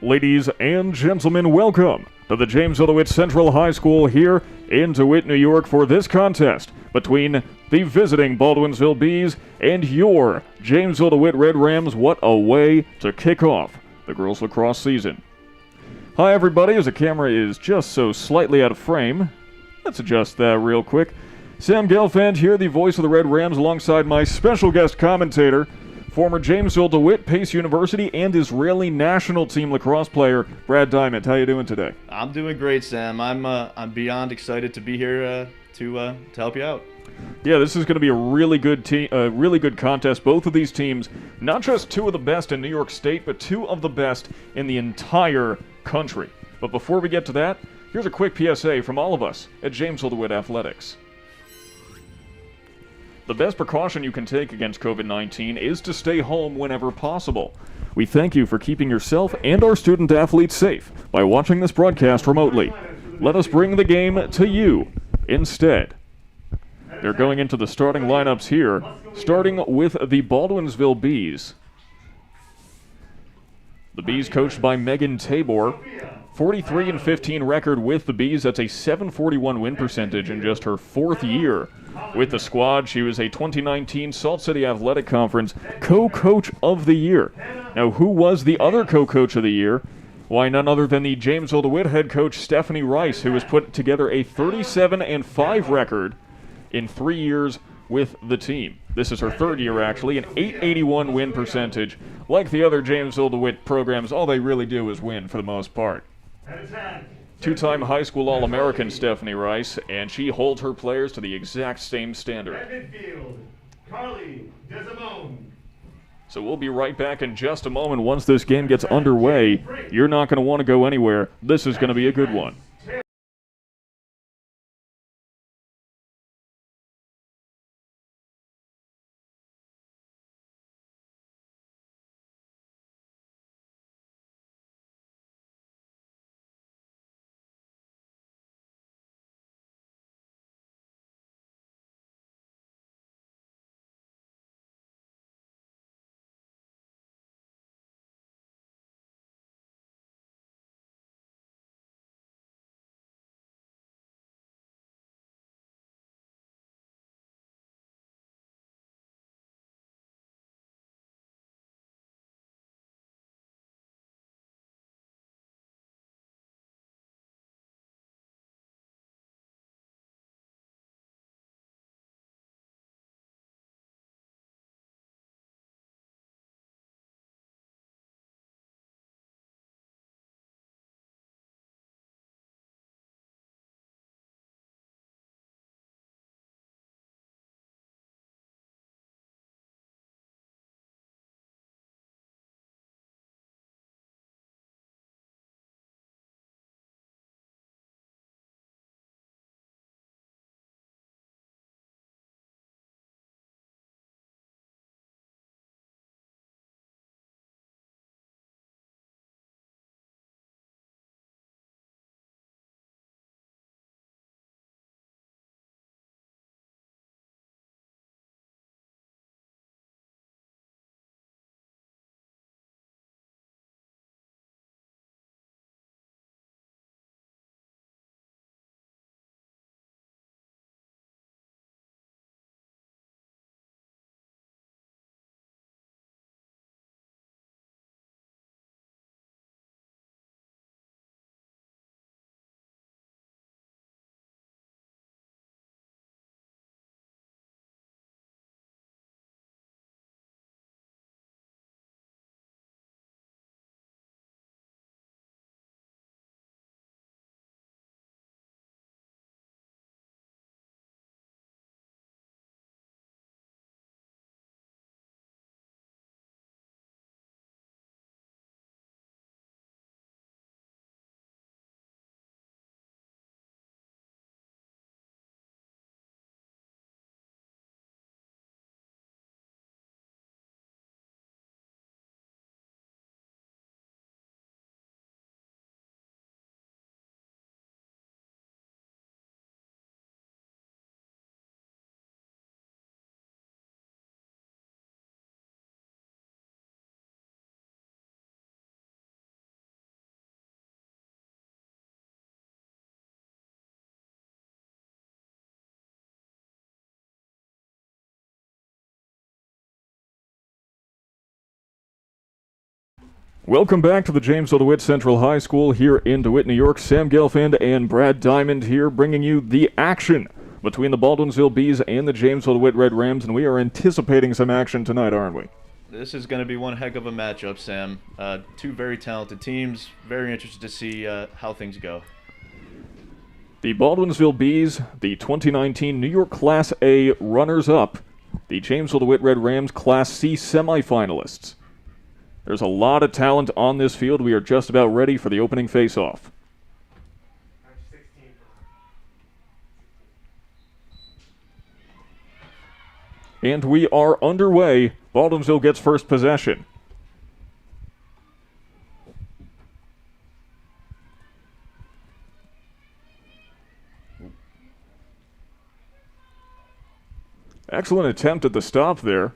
Ladies and gentlemen, welcome to the Jamesville-DeWitt Central High School here in DeWitt, New York for this contest between the visiting Baldwinsville Bees and your Jamesville-DeWitt Red Rams. What a way to kick off the girls lacrosse season. Hi everybody, as the camera is just so slightly out of frame, let's adjust that real quick. Sam Gelfand here, the voice of the Red Rams, alongside my special guest commentator, former Jamesville-DeWitt, Pace University, and Israeli national team lacrosse player, Brad Diamond. How you doing today? I'm doing great, Sam. I'm beyond excited to be here to help you out. Yeah, this is going to be a really good contest. Both of these teams, not just two of the best in New York State, but two of the best in the entire country. But before we get to that, here's a quick PSA from all of us at Jamesville-DeWitt Athletics. The best precaution you can take against COVID-19 is to stay home whenever possible. We thank you for keeping yourself and our student athletes safe by watching this broadcast remotely. Let us bring the game to you instead. They're going into the starting lineups here, starting with the Baldwinsville Bees. The Bees coached by Megan Tabor. 43-15 record with the Bees. That's a .741 win percentage in just her fourth year with the squad. She was a 2019 Salt City Athletic Conference Co-Coach of the Year. Now, who was the other Co-Coach of the Year? Why, none other than the Jamesville-DeWitt head coach Stephanie Rice, who has put together a 37-5 record in 3 years with the team. This is her third year, actually, an .881 win percentage. Like the other Jamesville-DeWitt programs, all they really do is win for the most part. Two-time high school All-American Stephanie Rice, and she holds her players to the exact same standard. So we'll be right back in just a moment. Once this game gets underway, you're not going to want to go anywhere. This is going to be a good one. Welcome back to the Jamesville-DeWitt Central High School here in DeWitt, New York. Sam Gelfand and Brad Diamond here bringing you the action between the Baldwinsville Bees and the Jamesville-DeWitt Red Rams, and we are anticipating some action tonight, aren't we? This is going to be one heck of a matchup, Sam. Two very talented teams. Very interested to see how things go. The Baldwinsville Bees, the 2019 New York Class A runners-up. The Jamesville-DeWitt Red Rams Class C semifinalists. There's a lot of talent on this field. We are just about ready for the opening face-off. And we are underway. Baldwinsville gets first possession. Excellent attempt at the stop there.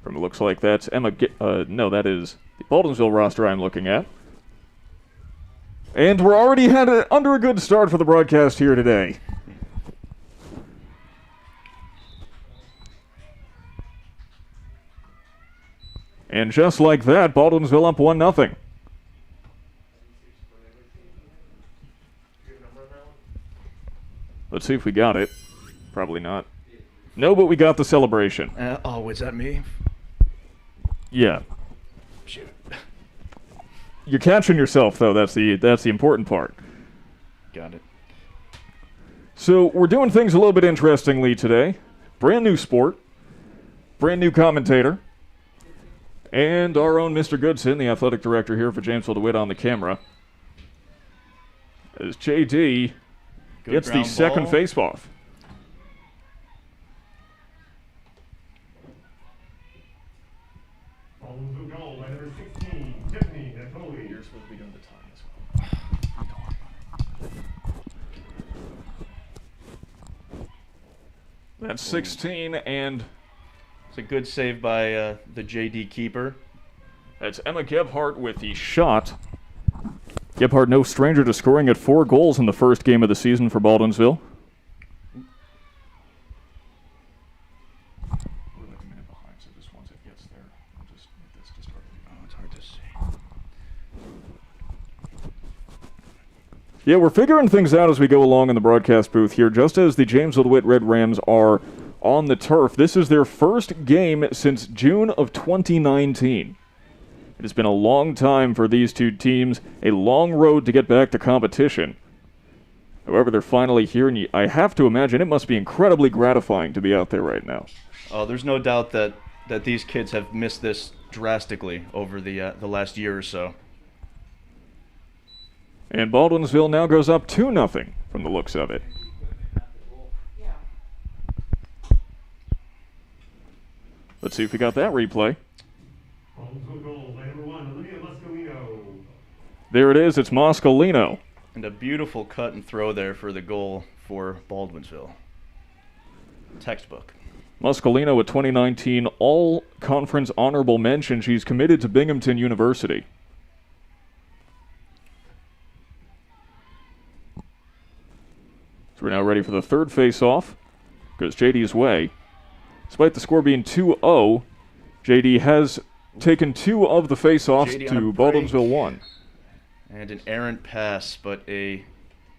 From it looks like that's Emma. No, that is the Baldwinsville roster I'm looking at. And we're already under a good start for the broadcast here today. And just like that, Baldwinsville up 1-0. Let's see if we got it. Probably not. No, but we got the celebration. Oh, is that me? Yeah. Shoot. You're catching yourself, though. That's the important part. Got it. So we're doing things a little bit interestingly today. Brand new sport. Brand new commentator. And our own Mr. Goodson, the athletic director here for Jamesville-DeWitt on the camera. As JD gets the second face-off. You're supposed to be doing the time as well. That's 16, and it's a good save by the JD keeper. that's Emma Gebhardt with the shot. Gebhardt, no stranger to scoring at 4 goals in the first game of the season for Baldwinsville. We're like a minute behind, so just once it gets there, I'll just make this just hard. Oh, it's hard to see. Yeah, we're figuring things out as we go along in the broadcast booth here, just as the Jamesville-DeWitt Red Rams are on the turf. This is their first game since June of 2019. It has been a long time for these two teams, a long road to get back to competition. However, they're finally here, and I have to imagine it must be incredibly gratifying to be out there right now. Oh, there's no doubt that these kids have missed this drastically over the last year or so. And Baldwinsville now goes up 2-0 from the looks of it. Let's see if we got that replay. There it is, it's Moscolino. And a beautiful cut and throw there for the goal for Baldwinsville. Textbook. Moscolino, a 2019 All-Conference Honorable Mention. She's committed to Binghamton University. So we're now ready for the third face-off. Goes JD's way. Despite the score being 2-0, JD has taken 2 of the face-offs to Baldwinsville 1. And an errant pass, but an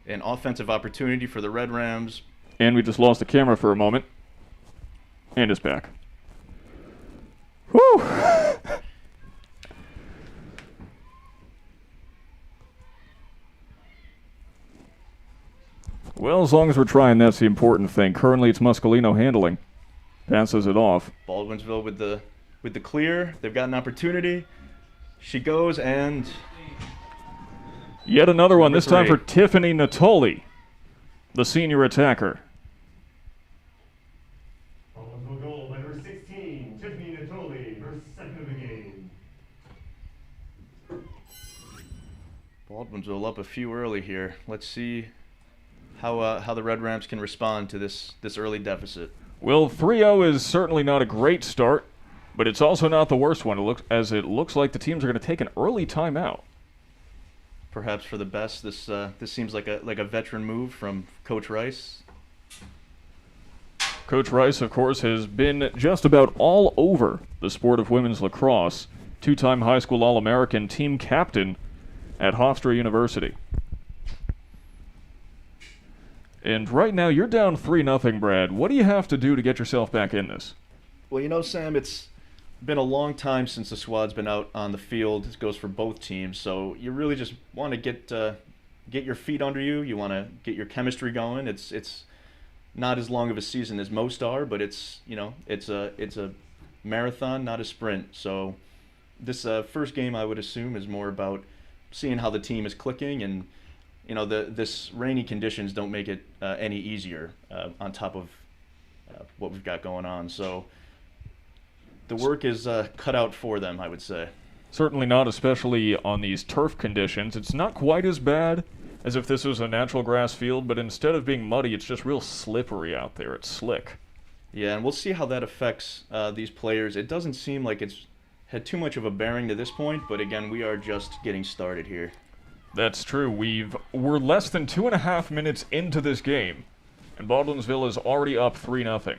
offensive opportunity for the Red Rams. And we just lost the camera for a moment. And it's back. Whew! Well, as long as we're trying, that's the important thing. Currently, it's Moscolino handling. Passes it off. Baldwinsville with the clear. They've got an opportunity. She goes and... Yet another one, this time 3. for Tiffany Natoli, the senior attacker. Baldwinsville goal by number 16, Tiffany Natoli, her second of the game. Baldwinsville up a few early here. Let's see how the Red Rams can respond to this early deficit. Well, 3-0 is certainly not a great start, but it's also not the worst one. It looks like the teams are going to take an early timeout. Perhaps for the best. This seems like a veteran move from Coach Rice. Coach Rice, of course, has been just about all over the sport of women's lacrosse, two-time high school All-American, team captain at Hofstra University. And right now, you're down 3-0, Brad. What do you have to do to get yourself back in this? Well, Sam, it's been a long time since the squad's been out on the field. This goes for both teams, so you really just want to get your feet under you. You want to get your chemistry going. It's not as long of a season as most are, but it's a marathon, not a sprint. So this first game, I would assume, is more about seeing how the team is clicking, and this rainy conditions don't make it any easier on top of what we've got going on. So the work is cut out for them, I would say. Certainly not, especially on these turf conditions. It's not quite as bad as if this was a natural grass field, but instead of being muddy, it's just real slippery out there. It's slick. Yeah, and we'll see how that affects these players. It doesn't seem like it's had too much of a bearing to this point, but again, we are just getting started here. That's true. We're less than 2.5 minutes into this game, and Baldwinsville is already up 3-0.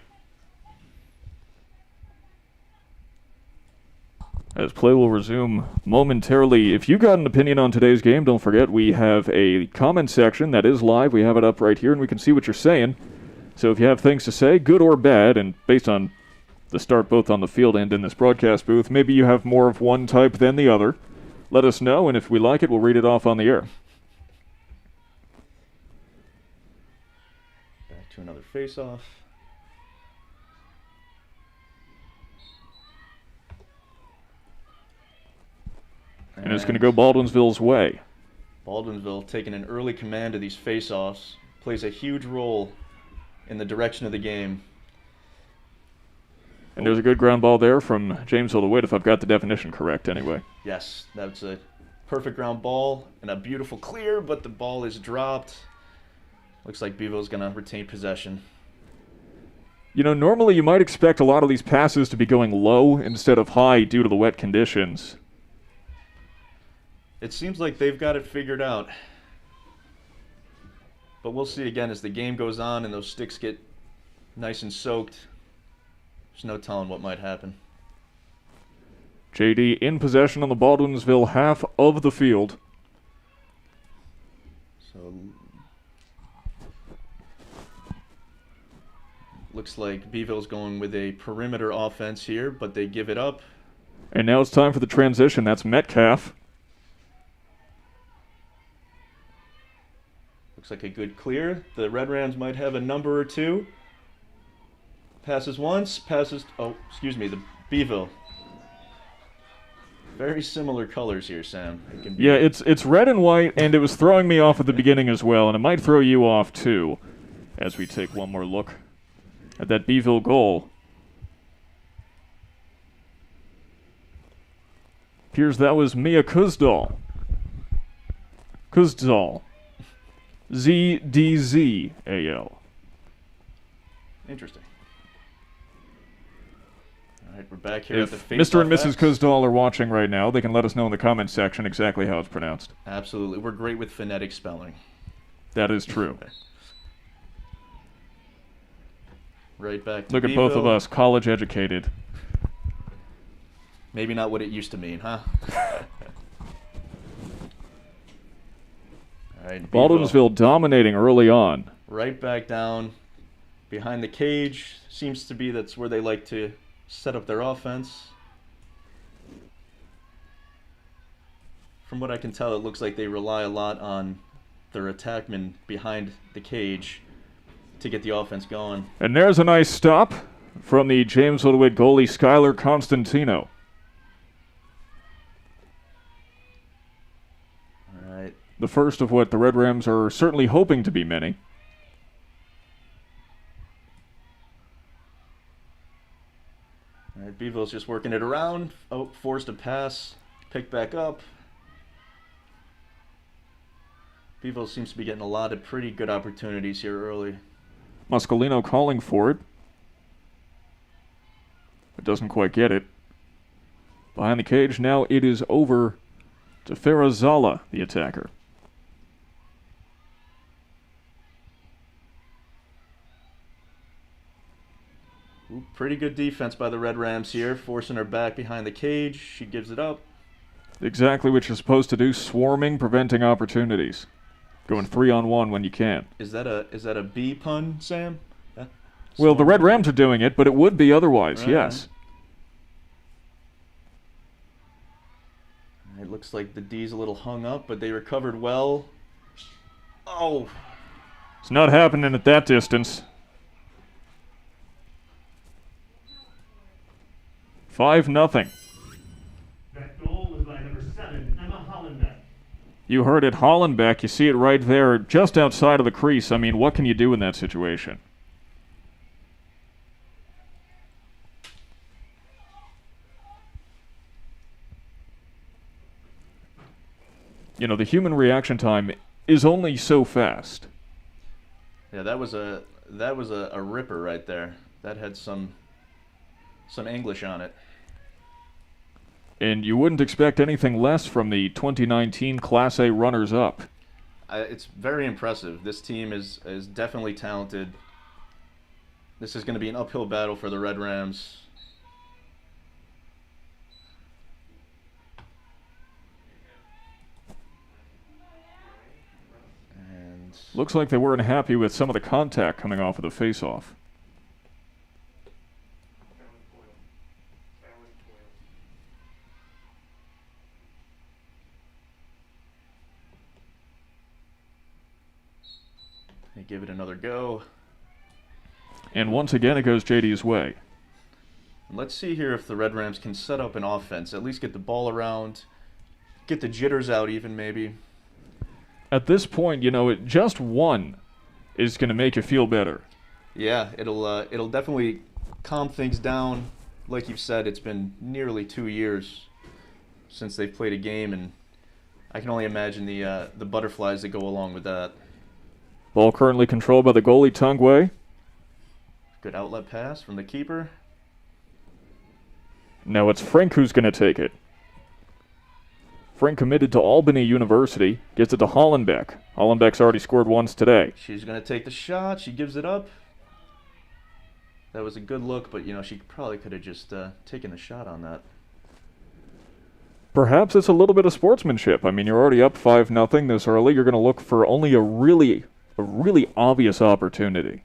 As play will resume momentarily. If you got an opinion on today's game, don't forget we have a comment section that is live. We have it up right here, and we can see what you're saying. So if you have things to say, good or bad, and based on the start both on the field and in this broadcast booth, maybe you have more of one type than the other, let us know, and if we like it, we'll read it off on the air. Back to another face-off. And it's going to go Baldwinsville's way. Baldwinsville taking an early command of these face-offs plays a huge role in the direction of the game. And there's a good ground ball there from Jamesville-DeWitt, if I've got the definition correct anyway. Yes, that's a perfect ground ball and a beautiful clear, but the ball is dropped. Looks like Beeville's going to retain possession. Normally you might expect a lot of these passes to be going low instead of high due to the wet conditions. It seems like they've got it figured out. But we'll see again as the game goes on and those sticks get nice and soaked. There's no telling what might happen. JD in possession on the Baldwinsville half of the field. So looks like Beeville's going with a perimeter offense here, but they give it up. And now it's time for the transition. That's Metcalf. Looks like a good clear. The Red Rams might have a number or two. Passes once, the Beeville. Very similar colors here, Sam. Yeah, it's red and white, and it was throwing me off at the beginning as well, and it might throw you off too, as we take one more look at that Beeville goal. Appears that was Mia Kuzdal. ZDZAL. Interesting. All right, we're back here at the If face-off Mr. and Mrs. X. Kuzdal are watching right now, they can let us know in the comments section exactly how it's pronounced. Absolutely. We're great with phonetic spelling. That is true. Right back to Look at both of Beeville. us, college educated. Maybe not what it used to mean, huh? All right, Baldwinsville dominating early on. right back down behind the cage. Seems to be that's where they like to set up their offense. From what I can tell, it looks like they rely a lot on their attackmen behind the cage to get the offense going. And there's a nice stop from the Jamesville-DeWitt goalie, Skylar Constantino. All right. The first of what the Red Rams are certainly hoping to be many. All right, Beeville's just working it around. Oh, forced a pass. Picked back up. Beeville seems to be getting a lot of pretty good opportunities here early. Muscolino calling for it, but doesn't quite get it. Behind the cage, now it is over to Ferrazala, the attacker. Ooh, pretty good defense by the Red Rams here, forcing her back behind the cage. She gives it up. Exactly what you're supposed to do, swarming, preventing opportunities. Going 3-on-1 when you can. Is that a bee pun, Sam? Well, the Red Rams are doing it, but it would be otherwise, yes. It looks like the D's a little hung up, but they recovered well. Oh. It's not happening at that distance. 5-0. That goal was by number 7, Emma Hollenbeck. You heard it, Hollenbeck. You see it right there, just outside of the crease. I mean, what can you do in that situation? You know, the human reaction time is only so fast. Yeah, that was a ripper right there. That had some English on it. And you wouldn't expect anything less from the 2019 Class A runners-up. It's very impressive. This team is definitely talented. This is going to be an uphill battle for the Red Rams. And looks like they weren't happy with some of the contact coming off of the face-off. They give it another go. And once again, it goes JD's way. Let's see here if the Red Rams can set up an offense, at least get the ball around, get the jitters out even maybe. At this point, you know, just one is going to make you feel better. Yeah, it'll definitely calm things down. Like you've said, it's been nearly 2 years since they've played a game, and I can only imagine the butterflies that go along with that. Ball currently controlled by the goalie, Tungway. Good outlet pass from the keeper. Now it's Frank who's going to take it. Frank committed to Albany University, gets it to Hollenbeck. Hollenbeck's already scored once today. She's going to take the shot. She gives it up. That was a good look, but, you know, she probably could have just taken the shot on that. Perhaps it's a little bit of sportsmanship. I mean, you're already up 5-0 this early. You're going to look for only a really obvious opportunity.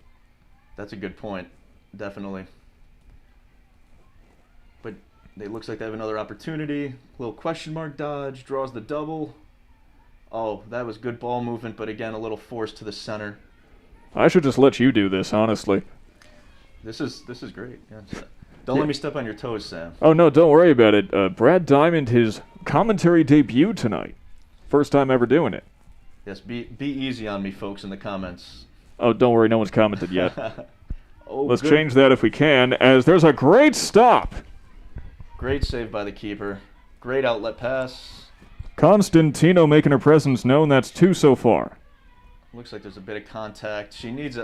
That's a good point, definitely. But it looks like they have another opportunity. Little question mark dodge, draws the double. Oh, that was good ball movement, but again, a little force to the center. I should just let you do this, honestly. This is great. Yeah. Don't let me step on your toes, Sam. Oh, no, don't worry about it. Brad Diamond, his commentary debut tonight. First time ever doing it. Yes, be easy on me, folks, in the comments. Oh, don't worry, no one's commented yet. Let's good. change that if we can, as there's a great stop. Great save by the keeper. Great outlet pass. Constantino making her presence known. That's 2 so far. Looks like there's a bit of contact. She needs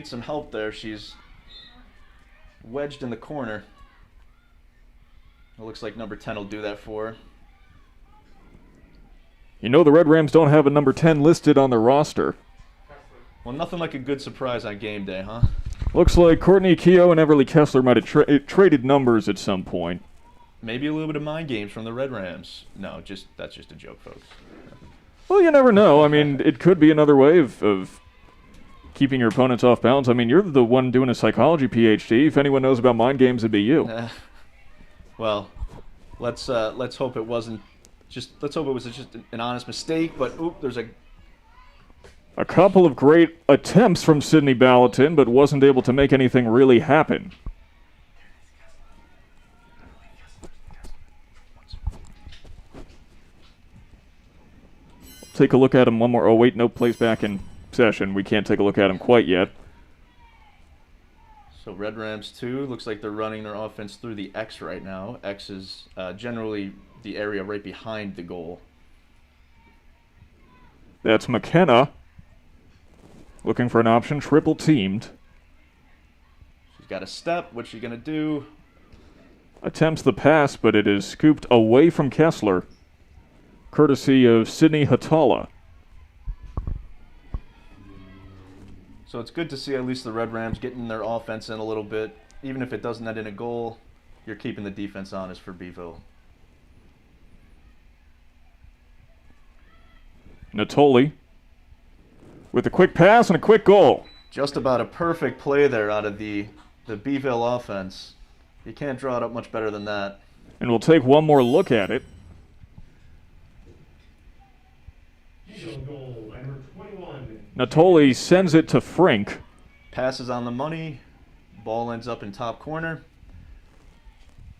some help there. She's wedged in the corner. It looks like number 10 will do that for her. You know the Red Rams don't have a number 10 listed on their roster. Well, nothing like a good surprise on game day, huh? Looks like Courtney Keogh and Everly Kessler might have traded numbers at some point. Maybe a little bit of mind games from the Red Rams. No, that's just a joke, folks. Well, you never know. I mean, it could be another way of keeping your opponents off balance. I mean, you're the one doing a psychology PhD. If anyone knows about mind games, it'd be you. Well, let's hope it wasn't. Let's hope it was just an honest mistake. But there's a couple of great attempts from Sydney Ballatin, but wasn't able to make anything really happen. Take a look at him one more. Oh, wait, no, plays back in session. We can't take a look at him quite yet. So Red Rams 2, looks like they're running their offense through the X right now. X is generally the area right behind the goal. That's McKenna. Looking for an option, triple teamed. She's got a step, what's she gonna do? Attempts the pass, but it is scooped away from Kessler, courtesy of Sydney Hatala. So it's good to see at least the Red Rams getting their offense in a little bit. even if it doesn't end in a goal, you're keeping the defense honest for Beeville. Natoli with a quick pass and a quick goal. Just about a perfect play there out of the Beeville offense. You can't draw it up much better than that. And we'll take one more look at it. Field goal by number 21. Natoli sends it to Frink. Passes on the money. Ball ends up in top corner.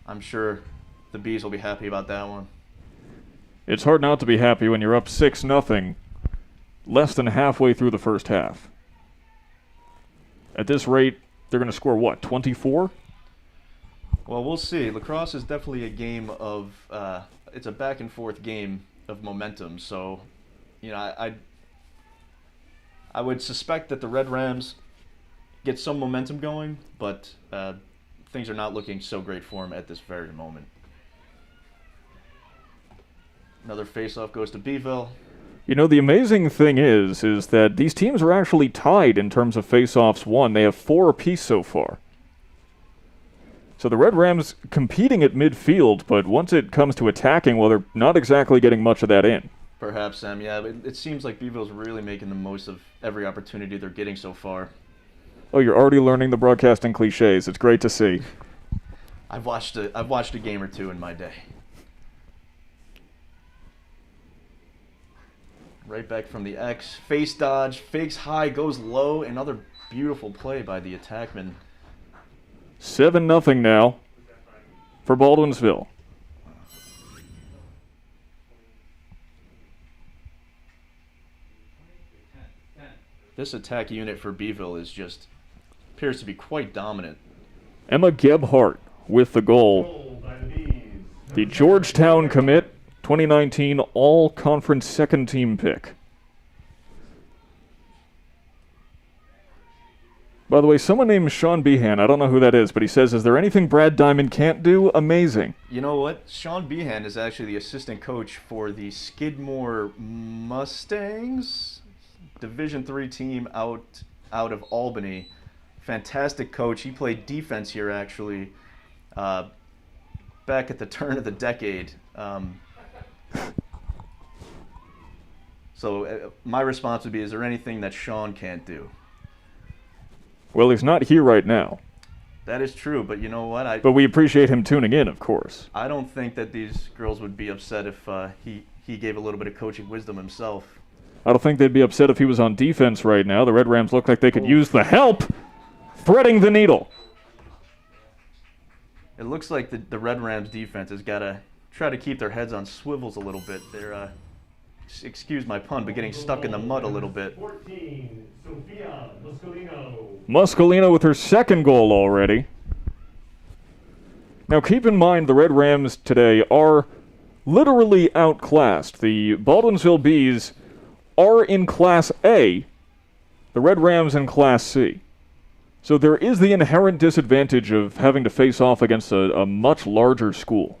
I'm sure the Bees will be happy about that one. It's hard not to be happy when you're up 6-0, less than halfway through the first half. At this rate, they're going to score what, 24? Well, we'll see. Lacrosse is definitely a game of, it's a back and forth game of momentum. So, you know, I would suspect that the Red Rams get some momentum going, but things are not looking so great for them at this very moment. Another face-off goes to Beeville. You know, the amazing thing is that these teams are actually tied in terms of face-offs won. They have 4 apiece so far. So the Red Rams competing at midfield, but once it comes to attacking, well, they're not exactly getting much of that in. Perhaps, Sam. Yeah, but it seems like Beeville's really making the most of every opportunity they're getting so far. Oh, you're already learning the broadcasting cliches. It's great to see. I've watched a game or two in my day. Right back from the X. Face dodge, fakes high, goes low. Another beautiful play by the attackman. 7-0 now for Baldwinsville. This attack unit for Beeville appears to be quite dominant. Emma Gebhardt with the goal. Goal by the Bees. The Georgetown commit, 2019 All-Conference second-team pick. By the way, someone named Sean Behan, I don't know who that is, but he says, is there anything Brad Diamond can't do? Amazing. You know what? Sean Behan is actually the assistant coach for the Skidmore Mustangs, Division III team out of Albany. Fantastic coach. He played defense here, actually, back at the turn of the decade. So my response would be, is there anything that Sean can't do? Well, he's not here right now. That is true, but you know what? But we appreciate him tuning in, of course. I don't think that these girls would be upset if he gave a little bit of coaching wisdom himself. I don't think they'd be upset if he was on defense right now. The Red Rams look like they could use the help, threading the needle. It looks like the Red Rams defense has got to try to keep their heads on swivels a little bit. They're, excuse my pun, but getting stuck in the mud a little bit. 14, Sophia Muscolino. Muscolino with her second goal already. Now keep in mind the Red Rams today are literally outclassed. The Baldwinsville Bees are in Class A, the Red Rams in Class C. So there is the inherent disadvantage of having to face off against a much larger school.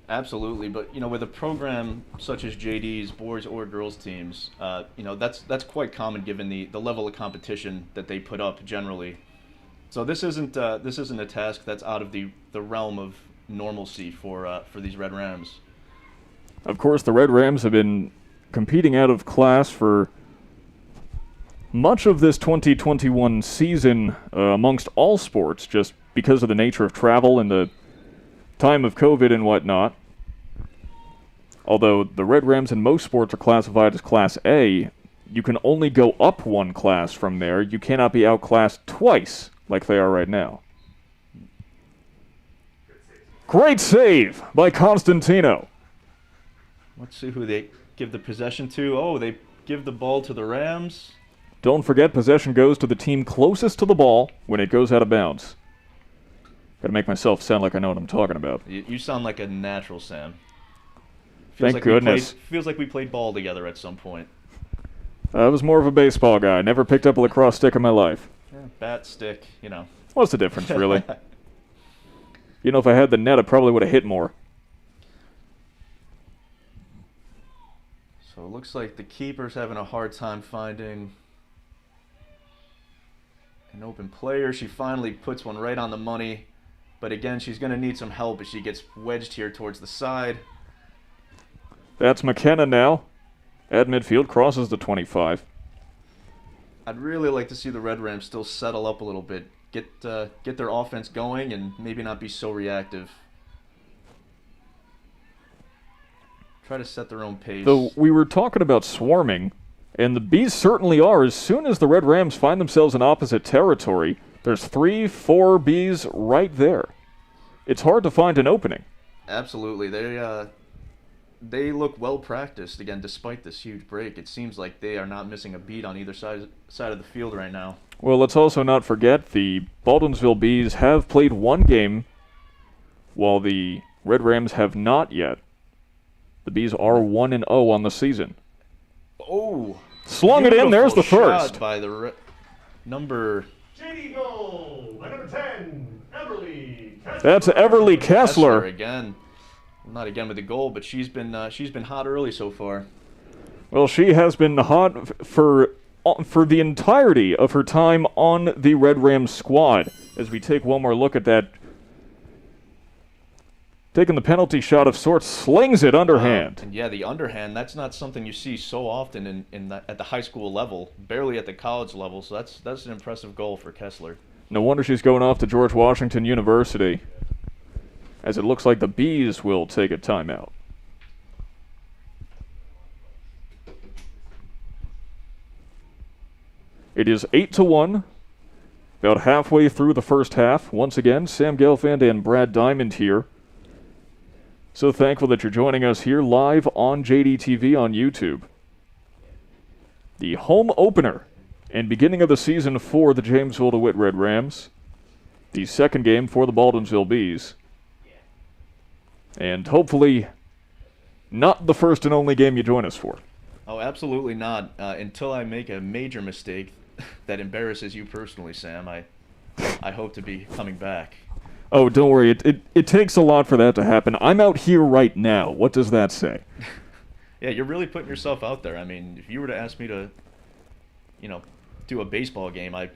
Absolutely, but you know, with a program such as JD's boys or girls teams, you know, that's quite common given the level of competition that they put up generally. So this isn't a task that's out of the realm of normalcy for these Red Rams. Of course, the Red Rams have been competing out of class for much of this 2021 season amongst all sports, just because of the nature of travel and the time of COVID and whatnot. Although the Red Rams in most sports are classified as Class A, you can only go up one class from there. You cannot be outclassed twice like they are right now. Great save by Constantino. Let's see who they give the possession to. Oh, they give the ball to the Rams. Don't forget, possession goes to the team closest to the ball when it goes out of bounds. Gotta make myself sound like I know what I'm talking about. You sound like a natural, Sam. Thank goodness. Feels like we played ball together at some point. I was more of a baseball guy. Never picked up a lacrosse stick in my life. Yeah, bat, stick, you know. What's the difference, really? You know, if I had the net, I probably would have hit more. So it looks like the keeper's having a hard time finding An open player. She finally puts one right on the money. But again, she's going to need some help as she gets wedged here towards the side. That's McKenna now. At midfield, crosses the 25. I'd really like to see the Red Rams still settle up a little bit. Get their offense going and maybe not be so reactive. Try to set their own pace. Though we were talking about swarming, and the Bees certainly are. As soon as the Red Rams find themselves in opposite territory, there's 3-4 Bees right there. It's hard to find an opening. Absolutely. They look well practiced, again, despite this huge break. It seems like they are not missing a beat on either side of the field right now. Well, let's also not forget the Baldwinsville Bees have played one game, while the Red Rams have not yet. The Bees are 1-0 on the season. Oh! Slung it in, there's the first. Shot by the number... JD goal by number 10, Everly Kessler. That's Everly Kessler. Again. Not again with the goal, but she's been hot early so far. Well, she has been hot for the entirety of her time on the Red Rams squad. As we take one more look at that, taking the penalty shot of sorts, slings it underhand. And yeah, the underhand, that's not something you see so often at the high school level, barely at the college level, so that's an impressive goal for Kessler. No wonder she's going off to George Washington University, as it looks like the Bees will take a timeout. It is 8-1, about halfway through the first half. Once again, Sam Gelfand and Brad Diamond here. So thankful that you're joining us here live on JDTV on YouTube. The home opener and beginning of the season for the Jamesville-DeWitt Red Rams. The second game for the Baldwinsville Bees. And hopefully not the first and only game you join us for. Oh, absolutely not. Until I make a major mistake that embarrasses you personally, Sam, I hope to be coming back. Oh, don't worry. It takes a lot for that to happen. I'm out here right now. What does that say? Yeah, you're really putting yourself out there. I mean, if you were to ask me to, do a baseball game, I'd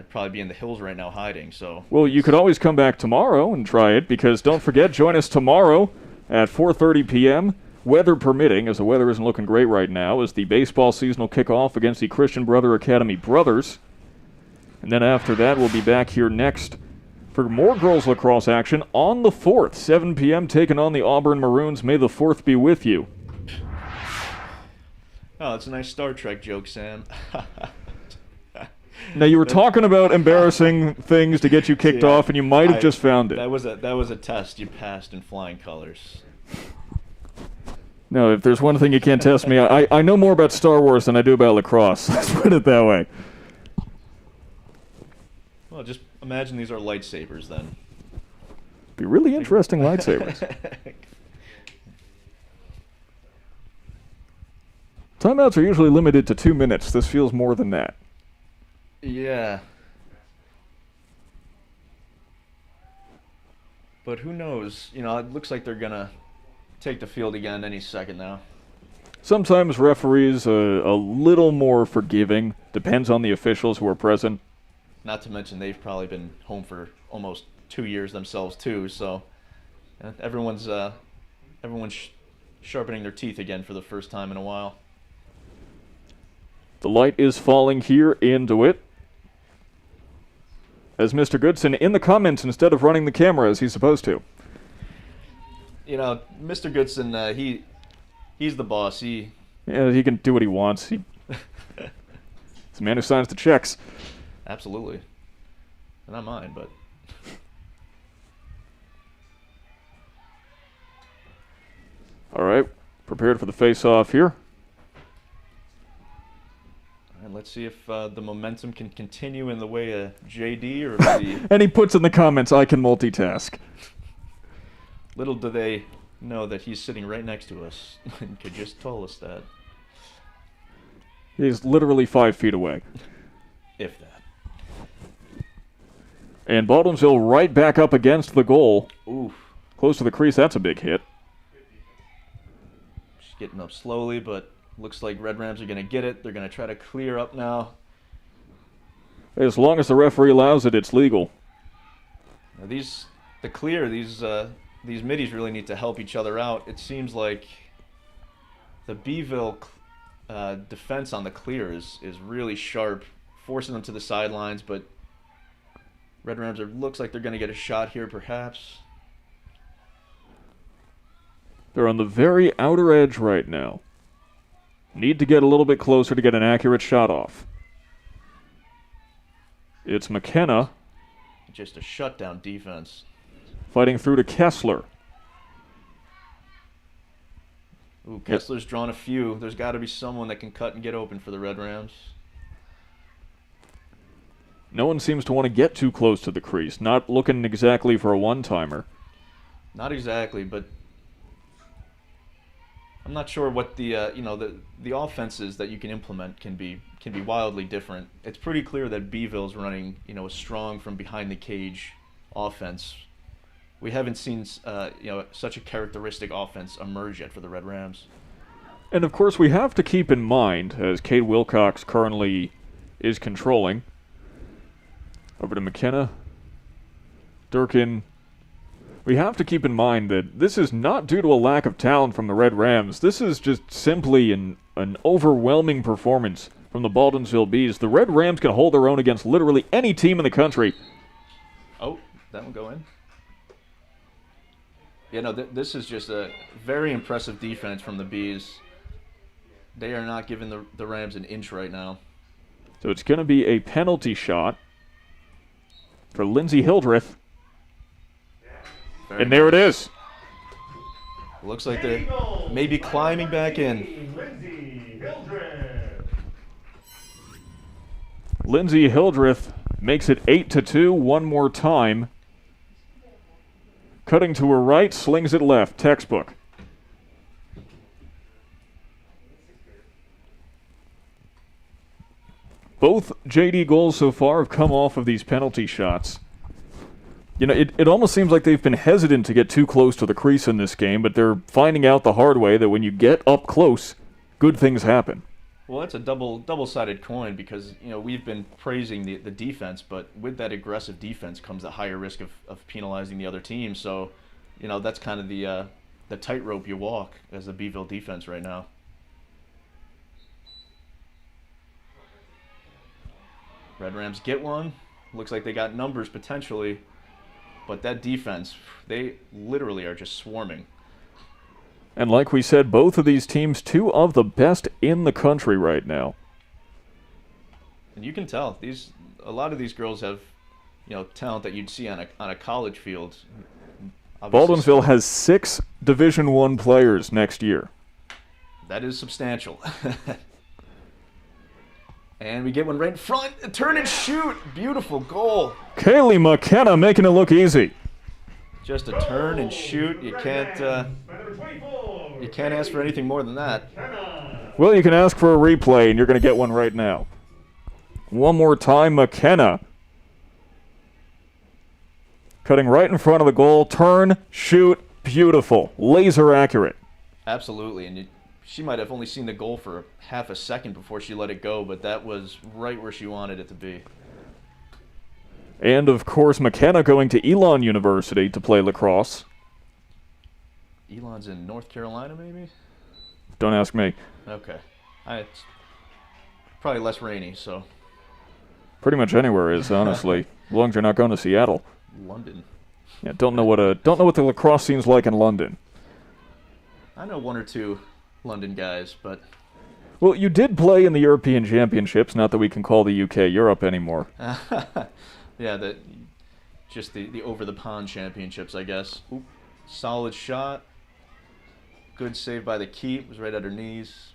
probably be in the hills right now hiding. So. Well, you could always come back tomorrow and try it, because don't forget, join us tomorrow at 4:30 p.m., weather permitting, as the weather isn't looking great right now, as the baseball season will kick off against the Christian Brother Academy Brothers. And then after that, we'll be back here next for more girls lacrosse action on the 4th, 7 p.m., taking on the Auburn Maroons. May the 4th be with you. Oh, that's a nice Star Trek joke, Sam. Now, you were talking about embarrassing things to get you kicked off, and you might have just found it. That was a test you passed in flying colors. No, if there's one thing you can't test me, I know more about Star Wars than I do about lacrosse. Let's put it that way. Well, just imagine these are lightsabers, then. Be really interesting lightsabers. Timeouts are usually limited to 2 minutes. This feels more than that. Yeah. But who knows? It looks like they're going to take the field again any second now. Sometimes referees are a little more forgiving. Depends on the officials who are present. Not to mention they've probably been home for almost 2 years themselves too, so everyone's sharpening their teeth again for the first time in a while. The light is falling here in DeWitt, as Mr. Goodson in the comments instead of running the camera as he's supposed to. Mr. Goodson, he's the boss. He can do what he wants. He's the man who signs the checks. Absolutely. Not mine, but... All right, prepared for the face-off here. All right, let's see if the momentum can continue in the way of JD or the... And he puts in the comments, I can multitask. Little do they know that he's sitting right next to us and could just tell us that. He's literally 5 feet away. If that. And Baldwinsville right back up against the goal. Oof. Close to the crease, that's a big hit. Just getting up slowly, but looks like Red Rams are going to get it. They're going to try to clear up now. As long as the referee allows it, it's legal. Now these middies really need to help each other out. It seems like the Beeville defense on the clear is really sharp, forcing them to the sidelines, but Red Rams looks like they're going to get a shot here perhaps. They're on the very outer edge right now. Need to get a little bit closer to get an accurate shot off. It's McKenna. Just a shutdown defense. Fighting through to Kessler. Ooh, Kessler's drawn a few. There's got to be someone that can cut and get open for the Red Rams. No one seems to want to get too close to the crease. Not looking exactly for a one-timer. Not exactly, but I'm not sure what the offenses that you can implement can be wildly different. It's pretty clear that Beeville's running a strong from behind the cage offense. We haven't seen such a characteristic offense emerge yet for the Red Rams. And of course we have to keep in mind, as Cade Wilcox currently is controlling, over to McKenna, Durkin. We have to keep in mind that this is not due to a lack of talent from the Red Rams. This is just simply an overwhelming performance from the Baldwinsville Bees. The Red Rams can hold their own against literally any team in the country. Oh, that one go in? Yeah, no, this is just a very impressive defense from the Bees. They are not giving the Rams an inch right now. So it's going to be a penalty shot for Lindsey Hildreth. And there it is. Looks like they're maybe climbing back in. Lindsey Hildreth makes it 8-2 one more time. Cutting to her right, slings it left. Textbook. Both JD goals so far have come off of these penalty shots. It almost seems like they've been hesitant to get too close to the crease in this game, but they're finding out the hard way that when you get up close, good things happen. Well, that's a double-sided coin because, we've been praising the defense, but with that aggressive defense comes the higher risk of penalizing the other team. So, that's kind of the tightrope you walk as the Beeville defense right now. Red Rams get one. Looks like they got numbers potentially. But that defense, they literally are just swarming. And like we said, both of these teams, two of the best in the country right now. And you can tell a lot of these girls have, talent that you'd see on a college field. Obviously, Baldwinsville has 6 Division I players next year. That is substantial. And we get one right in front. A turn and shoot. Beautiful goal. Kaylee McKenna making it look easy. Just a turn and shoot. You can't ask for anything more than that. Well, you can ask for a replay, and you're going to get one right now. One more time, McKenna. Cutting right in front of the goal. Turn, shoot, beautiful. Laser accurate. Absolutely. And she might have only seen the goal for half a second before she let it go, but that was right where she wanted it to be. And, of course, McKenna going to Elon University to play lacrosse. Elon's in North Carolina, maybe? Don't ask me. Okay. It's probably less rainy, so. Pretty much anywhere is, honestly, as long as you're not going to Seattle. London. Yeah, don't know what the lacrosse scene's like in London. I know one or two London guys, but. Well, you did play in the European Championships, not that we can call the UK Europe anymore. Yeah, just the over-the-pond championships, I guess. Oop, solid shot. Good save by the keep. Was right at her knees.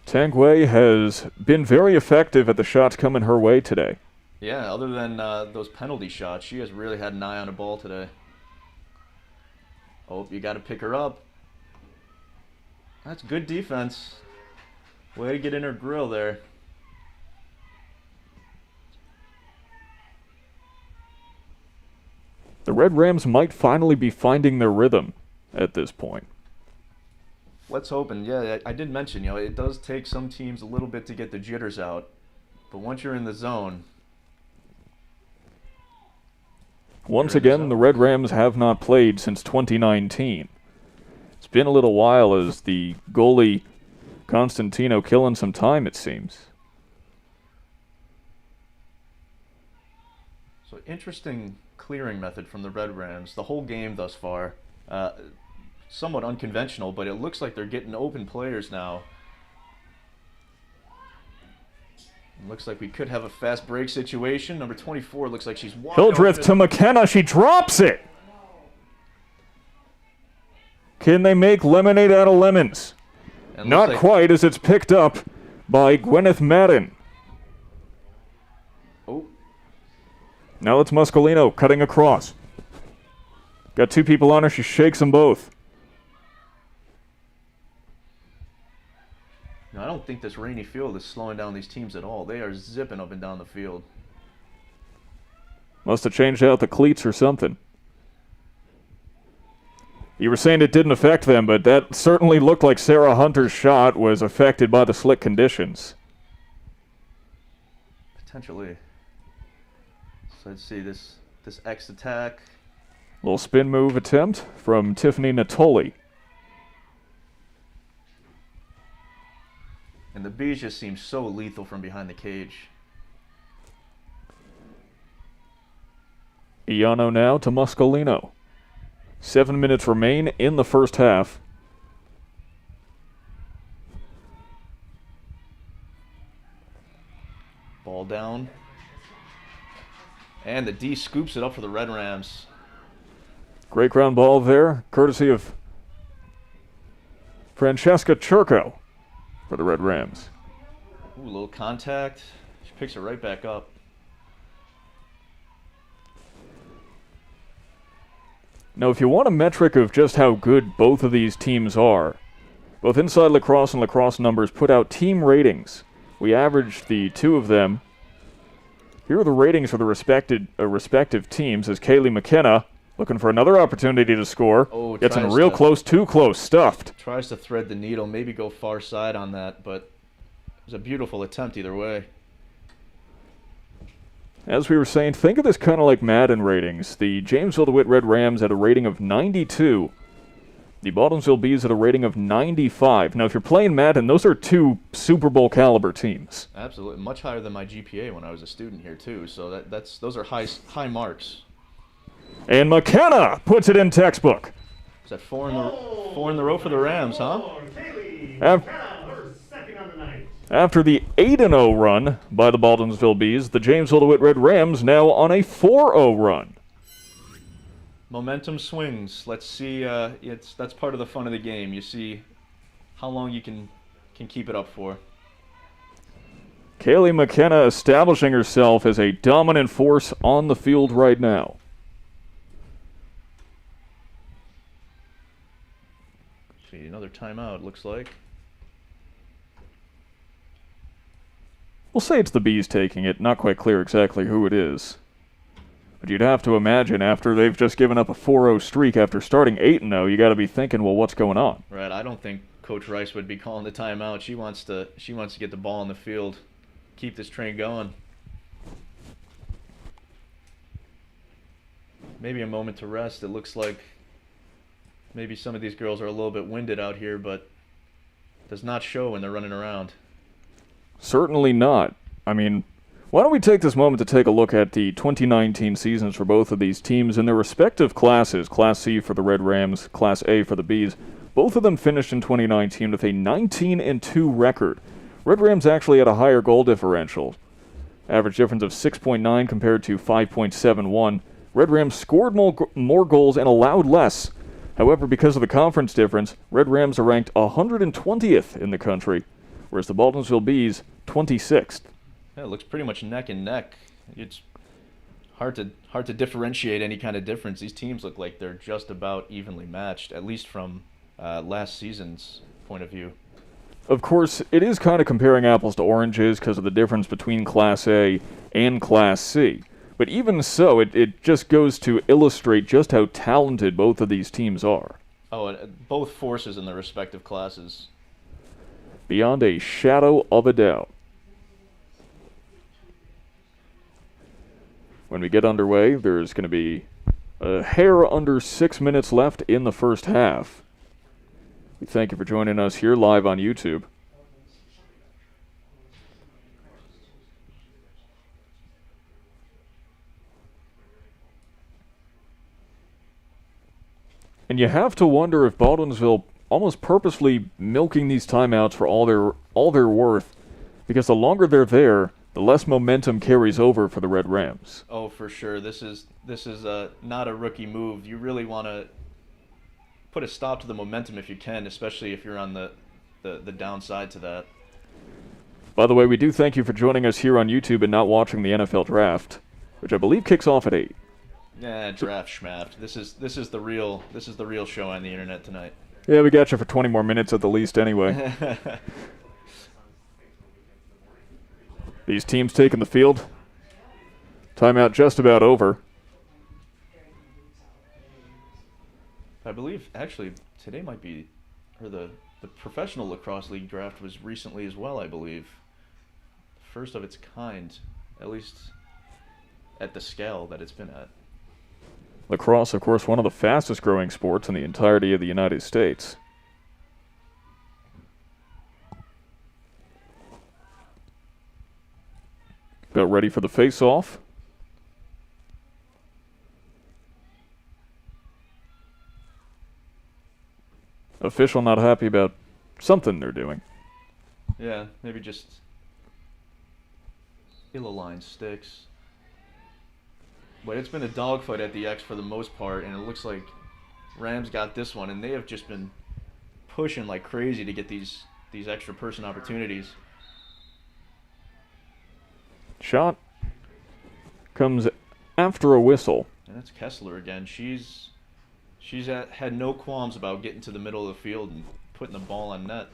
Tangway has been very effective at the shots coming her way today. Yeah, other than those penalty shots, she has really had an eye on a ball today. Oh, you got to pick her up. That's good defense. Way to get in her grill there. The Red Rams might finally be finding their rhythm at this point. Let's hope. And yeah, I did mention, it does take some teams a little bit to get the jitters out. But once you're in the zone, Once again, the Red Rams have not played since 2019. It's been a little while as the goalie Constantino killing some time, it seems. So interesting clearing method from the Red Rams. The whole game thus far, somewhat unconventional, but it looks like they're getting open players now. Looks like we could have a fast break situation. Number 24 looks like she's wide Hildreth open. to McKenna. She drops it. Can they make lemonade out of lemons? And Not looks like, quite, as it's picked up by Gwyneth Madden. oh, Now it's Muscolino cutting across. Got two people on her. She shakes them both. no, I don't think this rainy field is slowing down these teams at all. They are zipping up and down the field. Must have changed out the cleats or something. You were saying it didn't affect them, but that certainly looked like Sarah Hunter's shot was affected by the slick conditions. Potentially. So let's see this X attack. Little spin move attempt from Tiffany Natoli. And the Bees just seem so lethal from behind the cage. Iano now to Muscolino. 7 minutes remain in the first half. Ball down. And the D scoops it up for the Red Rams. Great ground ball there, courtesy of Francesca Churko for the Red Rams. Ooh, a little contact. She picks it right back up. Now, if you want a metric of just how good both of these teams are, both Inside Lacrosse and Lacrosse Numbers put out team ratings. We averaged the two of them. Here are the ratings for the respective teams as Kaylee McKenna, looking for another opportunity to score, Oh, gets in tries real to- close, too close, stuffed. Tries to thread the needle, maybe go far side on that, but it was a beautiful attempt either way. As we were saying, think of this kind of like Madden ratings. The Jamesville-DeWitt Red Rams at a rating of 92. The Baldwinsville Bees at a rating of 95. Now, if you're playing Madden, those are two Super Bowl caliber teams. Absolutely, much higher than my GPA when I was a student here too. So those are high marks. And McKenna puts it in textbook. Is that four in the row for the Rams, huh? Kaylee Af- McKenna, her second on the night. After the 8-0 run by the Baldwinsville Bees, the Jamesville-DeWitt Red Rams now on a 4-0 run. Momentum swings. Let's see. That's part of the fun of the game. You see how long you can keep it up for. Kaylee McKenna establishing herself as a dominant force on the field right now. See, another timeout, looks like. We'll say it's the Bees taking it. Not quite clear exactly who it is. But you'd have to imagine after they've just given up a 4-0 streak after starting 8-0, you got to be thinking, well, what's going on? Right. I don't think Coach Rice would be calling the timeout. She wants to get the ball in the field, keep this train going. Maybe a moment to rest. It looks like maybe some of these girls are a little bit winded out here, but does not show when they're running around. Certainly not. I mean, why don't we take this moment to take a look at the 2019 seasons for both of these teams in their respective classes. Class C for the Red Rams, Class A for the Bees. Both of them finished in 2019 with a 19-2 record. Red Rams actually had a higher goal differential. Average difference of 6.9 compared to 5.71. Red Rams scored more goals and allowed less. However, because of the conference difference, Red Rams are ranked 120th in the country, whereas the Baldwinsville Bees 26th. Yeah, it looks pretty much neck and neck. It's hard to differentiate any kind of difference. These teams look like they're just about evenly matched, at least from last season's point of view. Of course, it is kind of comparing apples to oranges because of the difference between Class A and Class C. But even so, it just goes to illustrate just how talented both of these teams are. Oh, and both forces in their respective classes. Beyond a shadow of a doubt. When we get underway, there's going to be A hair under 6 minutes left in the first half. We thank you for joining us here live on YouTube. And you have to wonder if Baldwinsville almost purposely milking these timeouts for all their worth, because the longer they're there, the less momentum carries over for the Red Rams. Oh, for sure. This is not a rookie move. You really want to put a stop to the momentum if you can, especially if you're on the downside to that. By the way, we do thank you for joining us here on YouTube and not watching the NFL Draft, which I believe kicks off at 8. Yeah, draft schmaft. This is the real show on the internet tonight. Yeah, we got you for 20 more minutes at the least anyway. These teams taking the field. Timeout just about over. I believe, actually, today might be, or the Professional Lacrosse League draft was recently as well, I believe. First of its kind, at least at the scale that it's been at. Lacrosse, of course, one of the fastest growing sports in the entirety of the United States. About ready for the face-off. Official not happy about something they're doing. Yeah, maybe just ill-aligned sticks. But it's been a dogfight at the X for the most part, and it looks like Rams got this one, and they have just been pushing like crazy to get these extra person opportunities. Shot comes after a whistle. And that's Kessler again. She's had no qualms about getting to the middle of the field and putting the ball on net.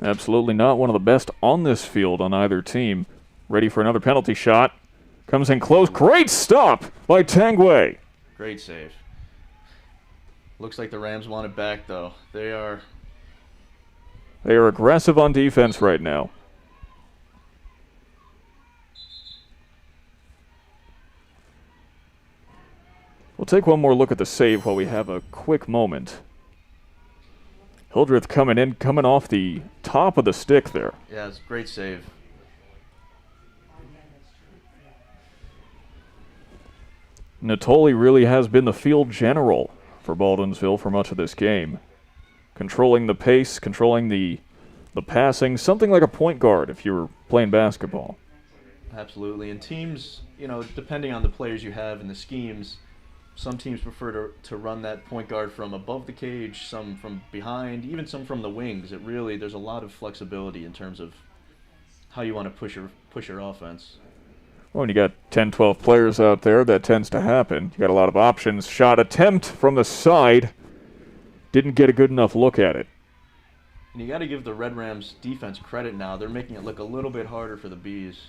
Absolutely not. One of the best on this field on either team. Ready for another penalty shot. Comes in close. Great stop by Tangway. Great save. Looks like the Rams want it back, though. They are aggressive on defense right now. We'll take one more look at the save while we have a quick moment. Hildreth coming off the top of the stick there. Yeah, it's a great save. Natoli really has been the field general for Baldwinsville for much of this game. Controlling the pace, controlling the passing, something like a point guard if you were playing basketball. Absolutely. And teams, depending on the players you have and the schemes, some teams prefer to run that point guard from above the cage, some from behind, even some from the wings. There's a lot of flexibility in terms of how you want to push your offense. Well, when you got 10, 12 players out there, that tends to happen. You got a lot of options. Shot attempt from the side. Didn't get a good enough look at it. And you got to give the Red Rams defense credit now. They're making it look a little bit harder for the Bees.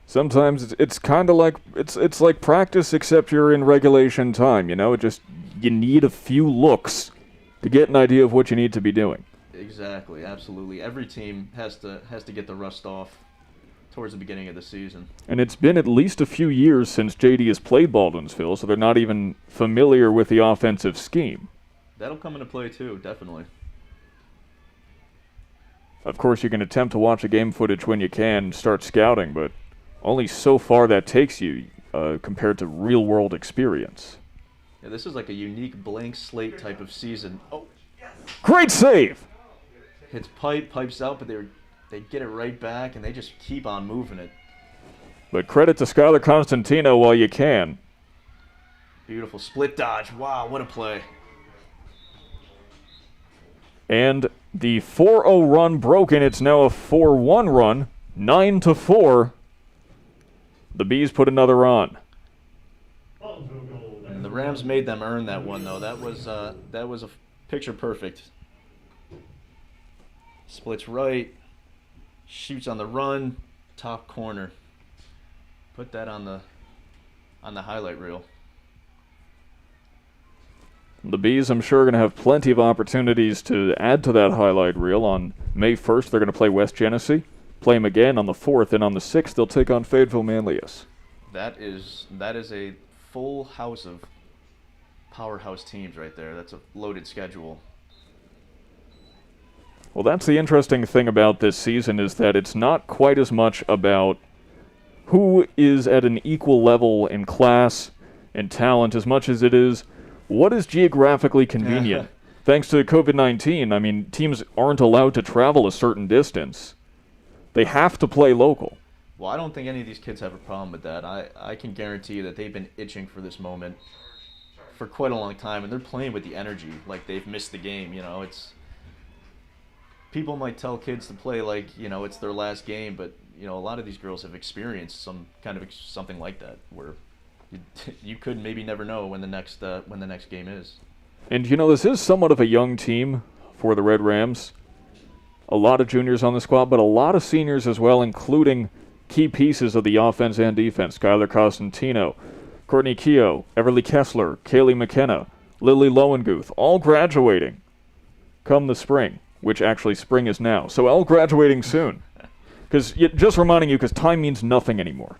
Sometimes it's kind of like it's like practice, except you're in regulation time. You need a few looks to get an idea of what you need to be doing. Exactly, absolutely. Every team has to get the rust off towards the beginning of the season. And it's been at least a few years since JD has played Baldwinsville, so they're not even familiar with the offensive scheme. That'll come into play too, definitely. Of course, you can attempt to watch the game footage when you can, start scouting, but only so far that takes you compared to real-world experience. Yeah, this is like a unique blank slate type of season. Oh, great save! Hits pipes out, but they get it right back, and they just keep on moving it. But credit to Skylar Constantino while you can. Beautiful split dodge. Wow, what a play. And the 4-0 run broken. It's now a 4-1 run. 9-4. The Bees put another on. And the Rams made them earn that one, though. That was a picture perfect. Splits right, shoots on the run, top corner. Put that on the highlight reel. The Bees, I'm sure, are going to have plenty of opportunities to add to that highlight reel. On May 1st, they're going to play West Genesee. play them again on the 4th, and on the 6th they'll take on Fayetteville Manlius. That is a full house of powerhouse teams right there. That's a loaded schedule. Well, that's the interesting thing about this season, is that it's not quite as much about who is at an equal level in class and talent as much as it is what is geographically convenient. Thanks to COVID-19, I mean, teams aren't allowed to travel a certain distance. They have to play local. Well, I don't think any of these kids have a problem with that. I can guarantee you that they've been itching for this moment for quite a long time, and they're playing with the energy like they've missed the game. You know, it's people might tell kids to play like, you know, it's their last game, but you know, a lot of these girls have experienced some kind of something like that where you could maybe never know when the next game is. And, you know, this is somewhat of a young team for the Red Rams. A lot of juniors on the squad, but a lot of seniors as well, including key pieces of the offense and defense. Skylar Costantino, Courtney Keogh, Everly Kessler, Kaylee McKenna, Lily Lowenguth, all graduating come the spring, which actually spring is now. So all graduating soon. Because just reminding you, because time means nothing anymore.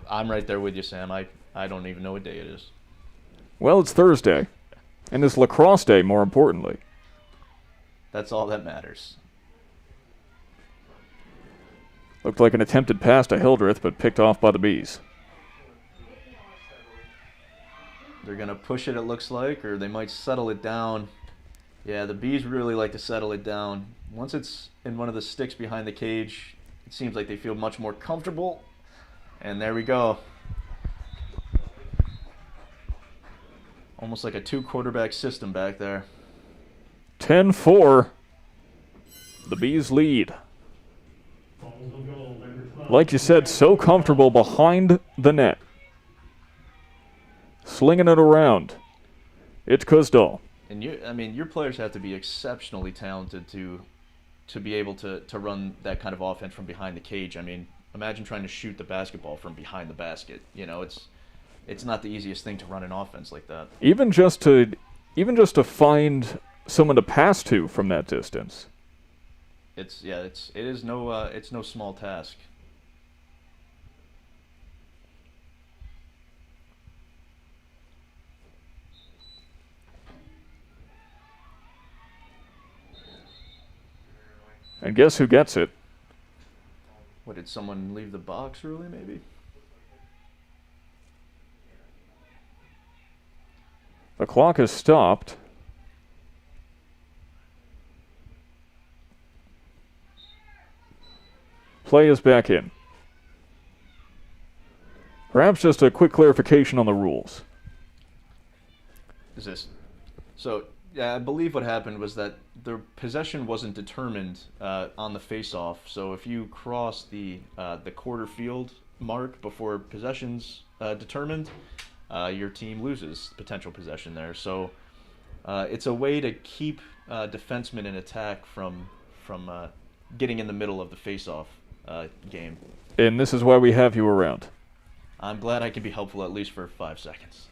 I'm right there with you, Sam. I don't even know what day it is. Well, it's Thursday. And it's Lacrosse Day, more importantly. That's all that matters. Looked like an attempted pass to Hildreth, but picked off by the Bees. They're going to push it looks like, or they might settle it down. Yeah, the Bees really like to settle it down. Once it's in one of the sticks behind the cage, it seems like they feel much more comfortable. And there we go. Almost like a 2-quarterback system back there. 10-4. The Bees lead. Like you said, so comfortable behind the net. Slinging it around. It's Kuzdal. And your players have to be exceptionally talented to be able to run that kind of offense from behind the cage. I mean, imagine trying to shoot the basketball from behind the basket. You know, it's not the easiest thing to run an offense like that. Even just to find someone to pass to from that distance. It's no small task. And guess who gets it? What, did someone leave the box early, maybe? The clock has stopped. Play is back in. Perhaps just a quick clarification on the rules. Yeah, I believe what happened was that the possession wasn't determined on the face-off. So if you cross the quarter field mark before possession's determined, your team loses potential possession there. So it's a way to keep defensemen in attack from getting in the middle of the face-off game. And this is why we have you around. I'm glad I can be helpful at least for 5 seconds.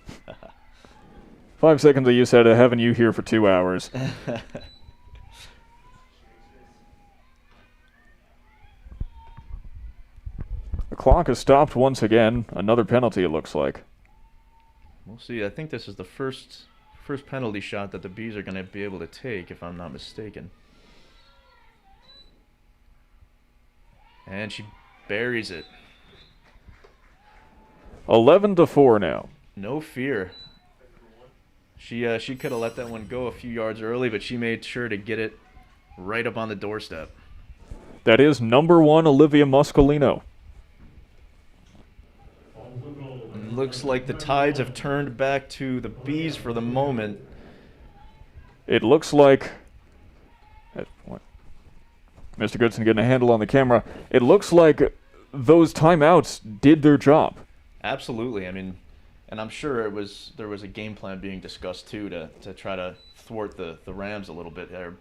5 seconds of use out of having you here for 2 hours. The clock has stopped once again. Another penalty, it looks like. We'll see. I think this is the first penalty shot that the Bees are going to be able to take, if I'm not mistaken. And she buries it. 11-4 now. No fear. She could have let that one go a few yards early, but she made sure to get it right up on the doorstep. That is number 1, Olivia Muscolino. Looks like the tides have turned back to the Bees for the moment. It looks like... Mr. Goodson getting a handle on the camera. It looks like those timeouts did their job. Absolutely. I mean, and I'm sure there was a game plan being discussed too to try to thwart the Rams a little bit there.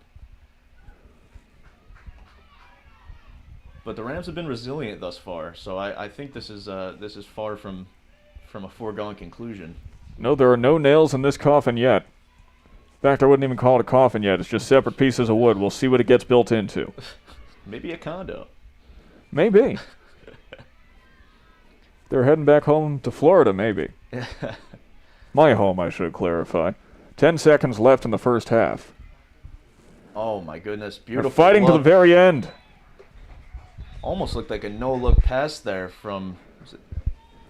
But the Rams have been resilient thus far, so I think this is far from a foregone conclusion. No, there are no nails in this coffin yet. In fact, I wouldn't even call it a coffin yet. It's just separate pieces of wood. We'll see what it gets built into. Maybe a condo. Maybe. They're heading back home to Florida, maybe. My home, I should clarify. 10 seconds left in the first half. Oh my goodness, They're beautiful fighting to the look. very end. Almost looked like a no-look pass there from...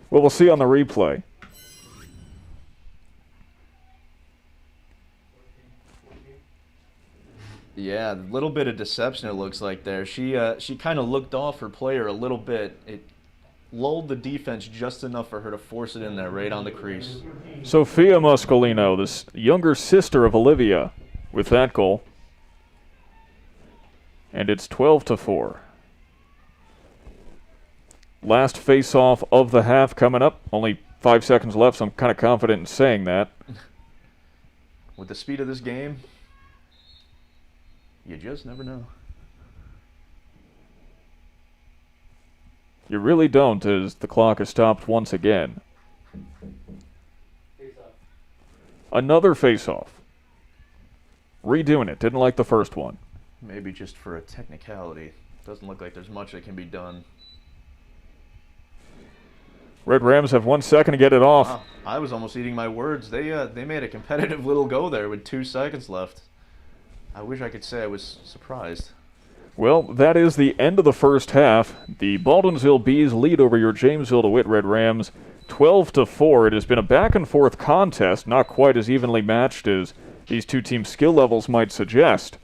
Well, we'll see on the replay. Yeah, a little bit of deception it looks like there. She kind of looked off her player a little bit. It lulled the defense just enough for her to force it in there right on the crease. Sophia Muscolino, this younger sister of Olivia, with that goal. And it's 12-4. Last face-off of the half coming up. Only 5 seconds left, so I'm kind of confident in saying that. With the speed of this game, you just never know. You really don't, as the clock is stopped once again. Another face-off. Redoing it. Didn't like the first one. Maybe just for a technicality. Doesn't look like there's much that can be done. Red Rams have 1 second to get it off. Wow, I was almost eating my words. They made a competitive little go there with 2 seconds left. I wish I could say I was surprised. Well, that is the end of the first half. The Baldwinsville Bees lead over your Jamesville-DeWitt Red Rams 12-4. It has been a back-and-forth contest, not quite as evenly matched as these two teams' skill levels might suggest.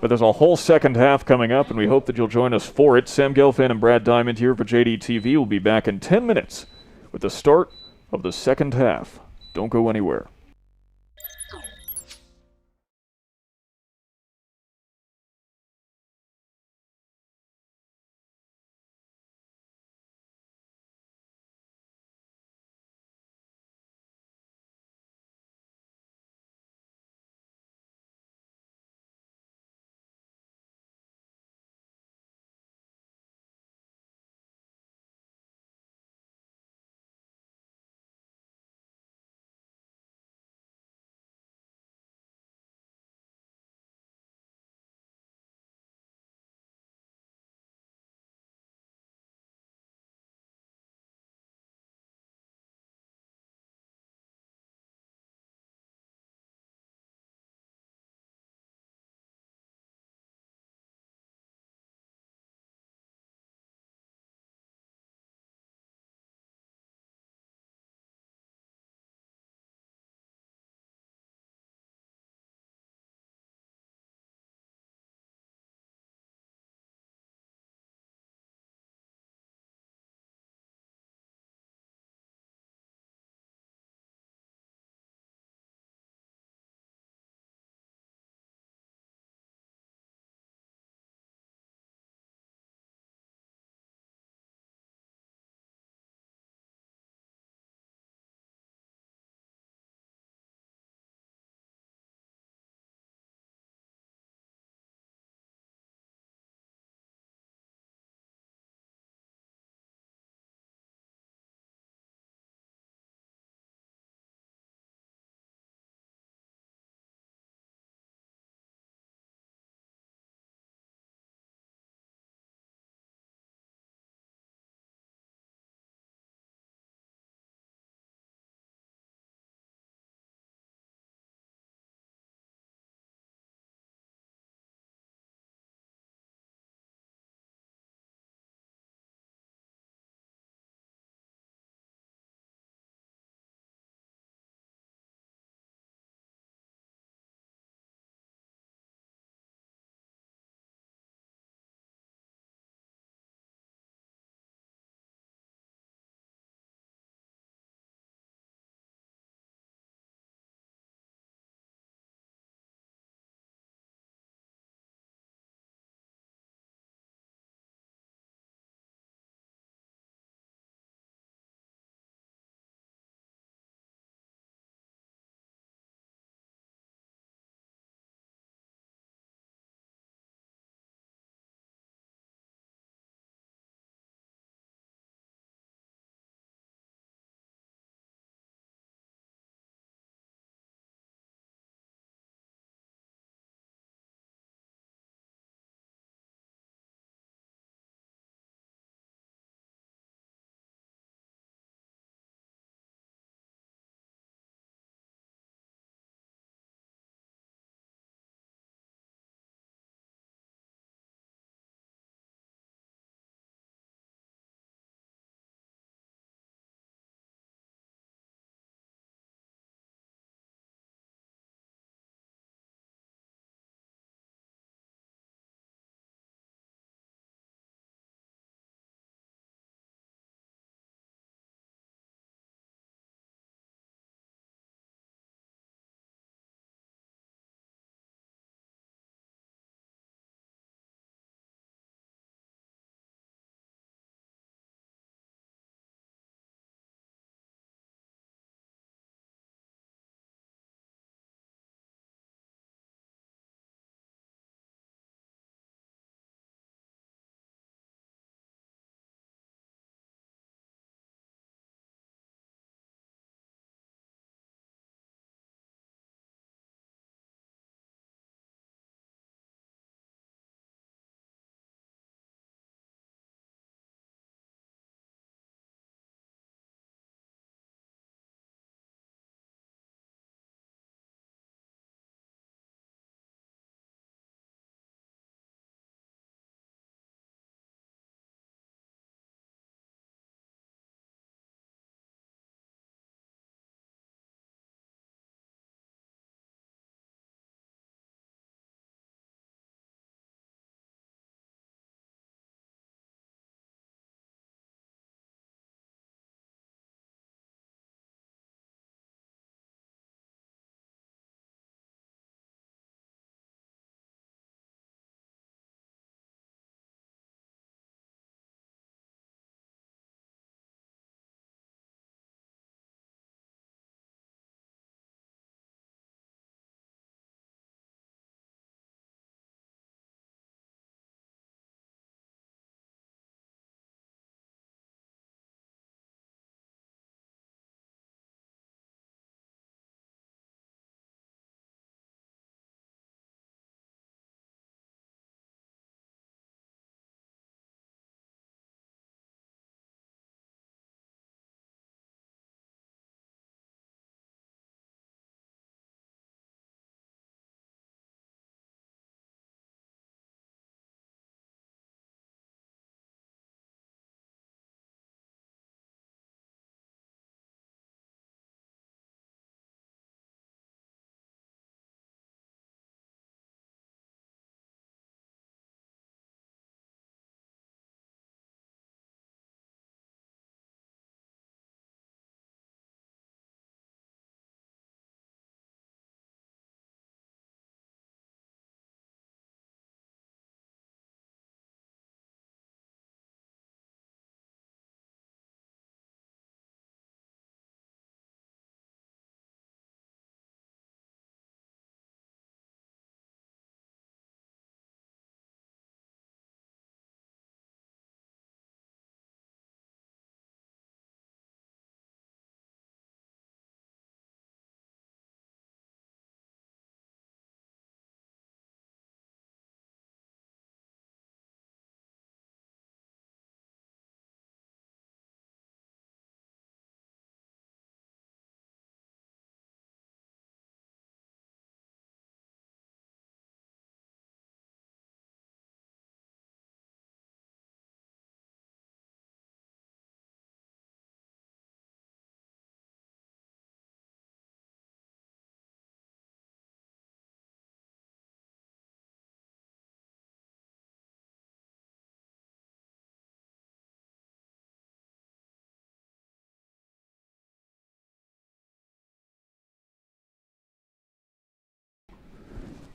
But there's a whole second half coming up, and we hope that you'll join us for it. Sam Gelfand and Brad Diamond here for JDTV. We'll be back in 10 minutes with the start of the second half. Don't go anywhere.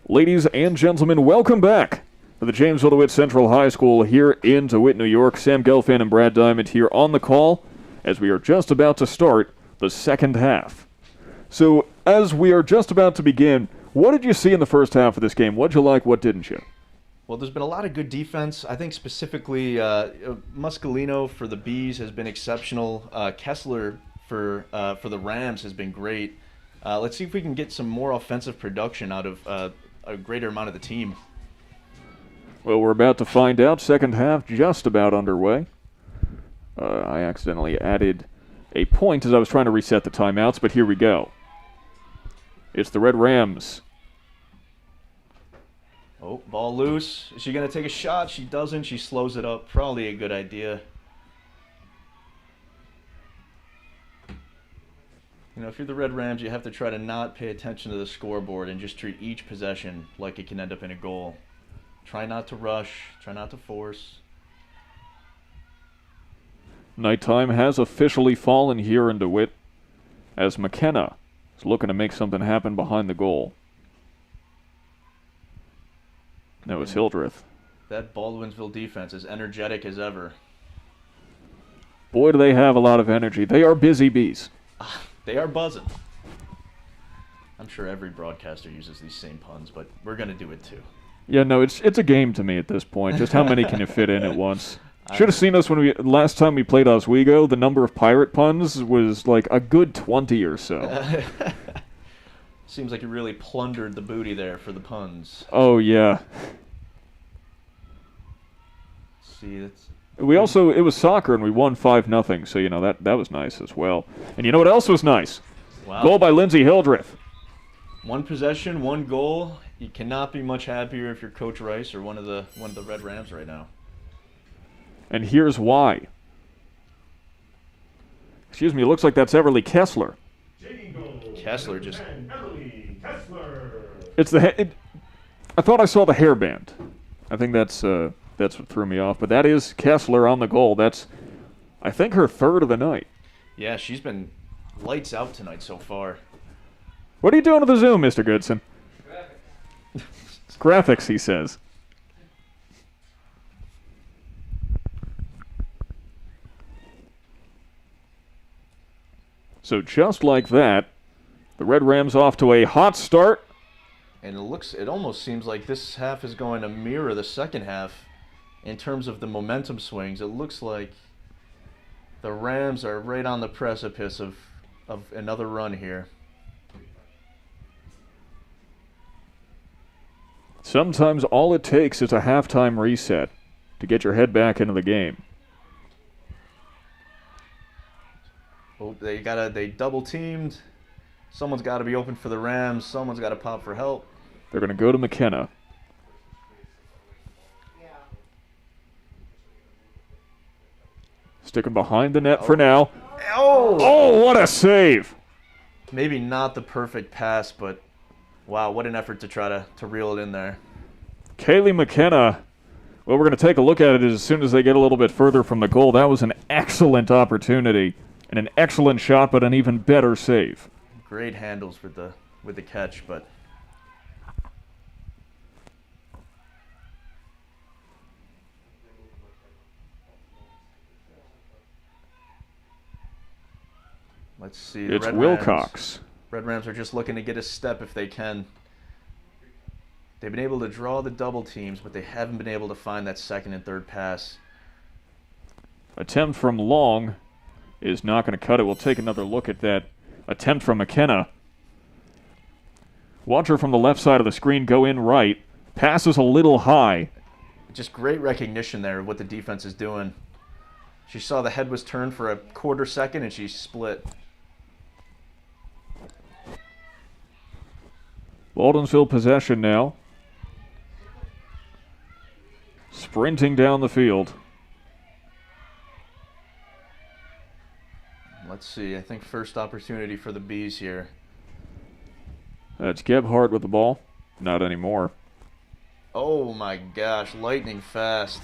Ladies and gentlemen, welcome back to the Jamesville-DeWitt Central High School here in DeWitt, New York. Sam Gelfand and Brad Diamond here on the call as we are just about to start the second half. So, as we are just about to begin, what did you see in the first half of this game? What'd you like, what didn't you? Well, there's been a lot of good defense. I think specifically Muscolino for the Bees has been exceptional. Kessler for the Rams has been great. Let's see if we can get some more offensive production out of a greater amount of the team. Well, we're about to find out. Second half just about underway. I accidentally added a point as I was trying to reset the timeouts, but here we go. It's the Red Rams. Oh, ball loose. Is she going to take a shot? She doesn't. She slows it up. Probably a good idea. You know, if you're the Red Rams, you have to try to not pay attention to the scoreboard and just treat each possession like it can end up in a goal. Try not to rush. Try not to force. Nighttime has officially fallen here in DeWitt as McKenna is looking to make something happen behind the goal. That was Hildreth. That Baldwinsville defense is energetic as ever. Boy, do they have a lot of energy. They are busy bees. They are buzzing. I'm sure every broadcaster uses these same puns, but we're going to do it too. Yeah, no, it's a game to me at this point. Just how many can you fit in at once? Should have seen us when last time we played Oswego. The number of pirate puns was like a good 20 or so. Seems like you really plundered the booty there for the puns. Oh, yeah. Let's see, that's... It was soccer, and we won 5-0, so, you know, that was nice as well. And you know what else was nice? Wow. Goal by Lindsay Hildreth. One possession, one goal. You cannot be much happier if you're Coach Rice or one of the Red Rams right now. And here's why. Excuse me, it looks like that's Everly Kessler. Kessler just... It's I thought I saw the hairband. I think that's what threw me off. But that is Kessler on the goal. That's, I think, her third of the night. Yeah, she's been lights out tonight so far. What are you doing with the Zoom, Mr. Goodson? Graphics. Graphics, he says. So just like that, the Red Rams off to a hot start. And it almost seems like this half is going to mirror the second half in terms of the momentum swings. It looks like the Rams are right on the precipice of another run here. Sometimes all it takes is a halftime reset to get your head back into the game. Oh, they double teamed. Someone's got to be open for the Rams. Someone's got to pop for help. They're going to go to McKenna. Sticking behind the net for now. Oh, what a save! Maybe not the perfect pass, but wow, what an effort to try to reel it in there. Kaylee McKenna, well, we're going to take a look at it as soon as they get a little bit further from the goal. That was an excellent opportunity and an excellent shot, but an even better save. Great handles with the catch, but let's see. It's Wilcox. Red Rams are just looking to get a step if they can. They've been able to draw the double teams, but they haven't been able to find that second and third pass. Attempt from Long is not going to cut it. We'll take another look at that attempt from McKenna. Watch her from the left side of the screen go in right. Passes a little high. Just great recognition there of what the defense is doing. She saw the head was turned for a quarter second and she split. Baldwinsville possession now. Sprinting down the field. Let's see. I think first opportunity for the Bees here. That's Gebhardt with the ball. Not anymore. Oh my gosh, lightning fast.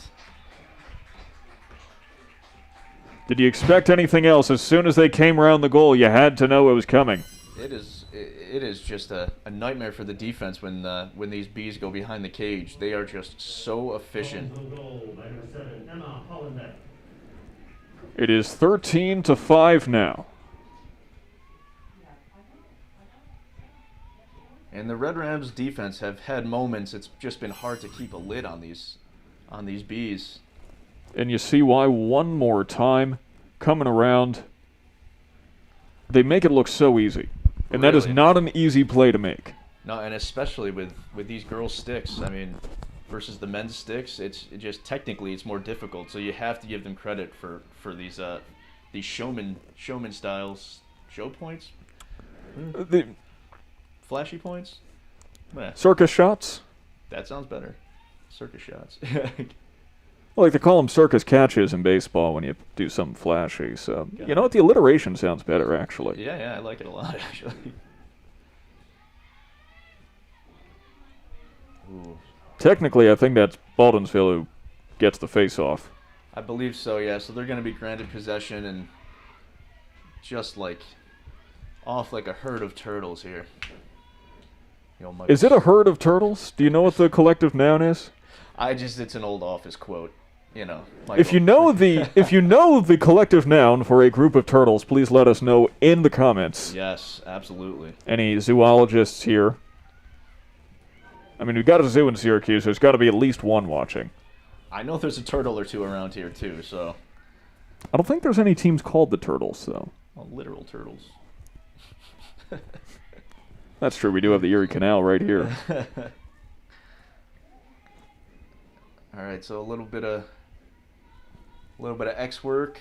Did you expect anything else? As soon as they came around the goal, you had to know it was coming. It it is just a nightmare for the defense when these bees go behind the cage. They are just so efficient. Baldwinsville goal by number 7, Emma Hollenbeck. It is 13-5 now. And the Red Rams defense have had moments. It's just been hard to keep a lid on these bees. And you see why one more time, coming around, they make it look so easy. And that is Really? not an easy play to make. No, and especially with these girls' sticks. I mean, versus the men's sticks, it's technically it's more difficult. So you have to give them credit for these showman styles, show points, The flashy points. circus shots? That sounds better. Circus shots. Well, like they call them circus catches in baseball when you do something flashy. So, you know what? The alliteration sounds better, actually. Yeah, I like it a lot, actually. Ooh. Technically, I think that's Baldwinsville who gets the face-off. I believe so, yeah. So they're going to be granted possession and just off like a herd of turtles here. Is it a herd of turtles? Do you know what the collective noun is? It's an old office quote. If you know the collective noun for a group of turtles, please let us know in the comments. Yes, absolutely. Any zoologists here? I mean, we've got a zoo in Syracuse. There's got to be at least one watching. I know there's a turtle or two around here too, so. I don't think there's any teams called the Turtles, though. Well, literal turtles. That's true. We do have the Erie Canal right here. All right, so a little bit of X work,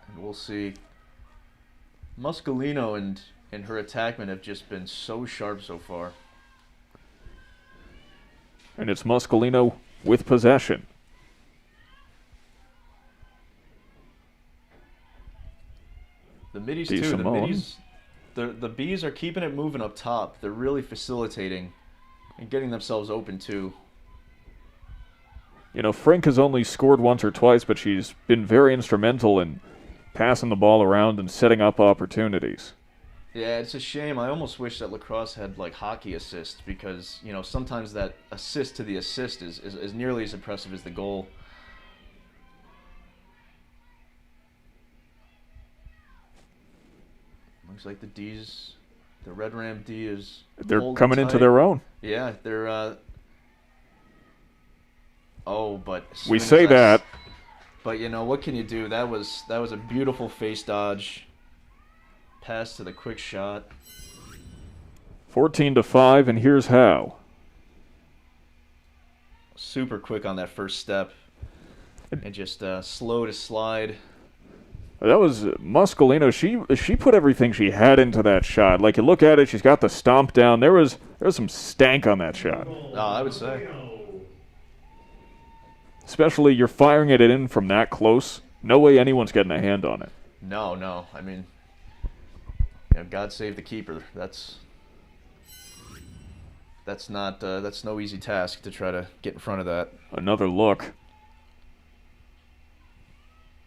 and we'll see. Muscolino and her attackmen have just been so sharp so far. And it's Muscolino with possession. The middies D. too. The Simone. middies, the bees are keeping it moving up top. They're really facilitating and getting themselves open too. You know, Frank has only scored once or twice, but she's been very instrumental in passing the ball around and setting up opportunities. Yeah, it's a shame. I almost wish that Lacrosse had hockey assists because, sometimes that assist to the assist is nearly as impressive as the goal. Looks like the Red Ram D is They're holding coming into tight. their own. Yeah, they're but We soon say as that. But what can you do? That was a beautiful face dodge. Pass to the quick shot. 14-5, and here's how. Super quick on that first step. And just slow to slide. That was Muscolino. She put everything she had into that shot. Like, you look at it, she's got the stomp down. There was some stank on that shot. I would say. Especially you're firing it in from that close. No way anyone's getting a hand on it. No. I mean, God save the keeper. That's no easy task to try to get in front of that. Another look.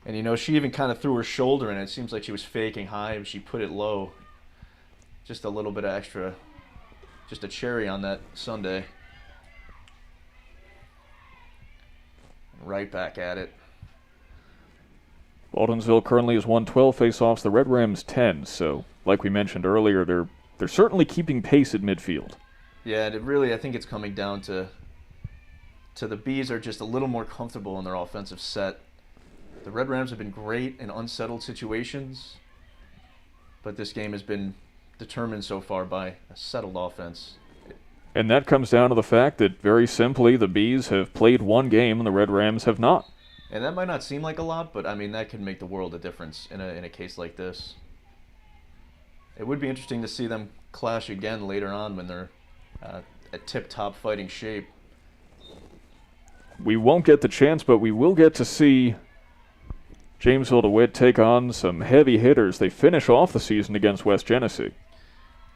And she even kind of threw her shoulder in. It seems like she was faking high, and she put it low. Just a little bit of extra, just a cherry on that sundae. Right back at it. Baldwinsville currently has won 12 face-offs. The Red Rams 10. So, like we mentioned earlier, they're certainly keeping pace at midfield. Yeah, and I think it's coming down to the Bees are just a little more comfortable in their offensive set. The Red Rams have been great in unsettled situations, but this game has been determined so far by a settled offense. And that comes down to the fact that, very simply, the Bees have played one game and the Red Rams have not. And that might not seem like a lot, but I mean that could make the world a difference in a case like this. It would be interesting to see them clash again later on when they're at tip-top fighting shape. We won't get the chance, but we will get to see Jamesville-DeWitt take on some heavy hitters. They finish off the season against West Genesee.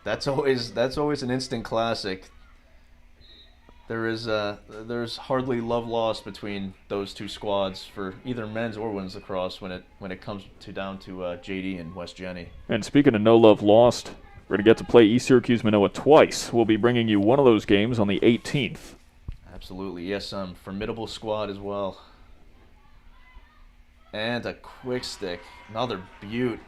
That's always an instant classic. There's hardly love lost between those two squads for either men's or women's lacrosse when it comes down to JD and West Jenny. And speaking of no love lost, we're going to get to play East Syracuse Minoa twice. We'll be bringing you one of those games on the 18th. Absolutely, yes, formidable squad as well. And a quick stick, another beaut.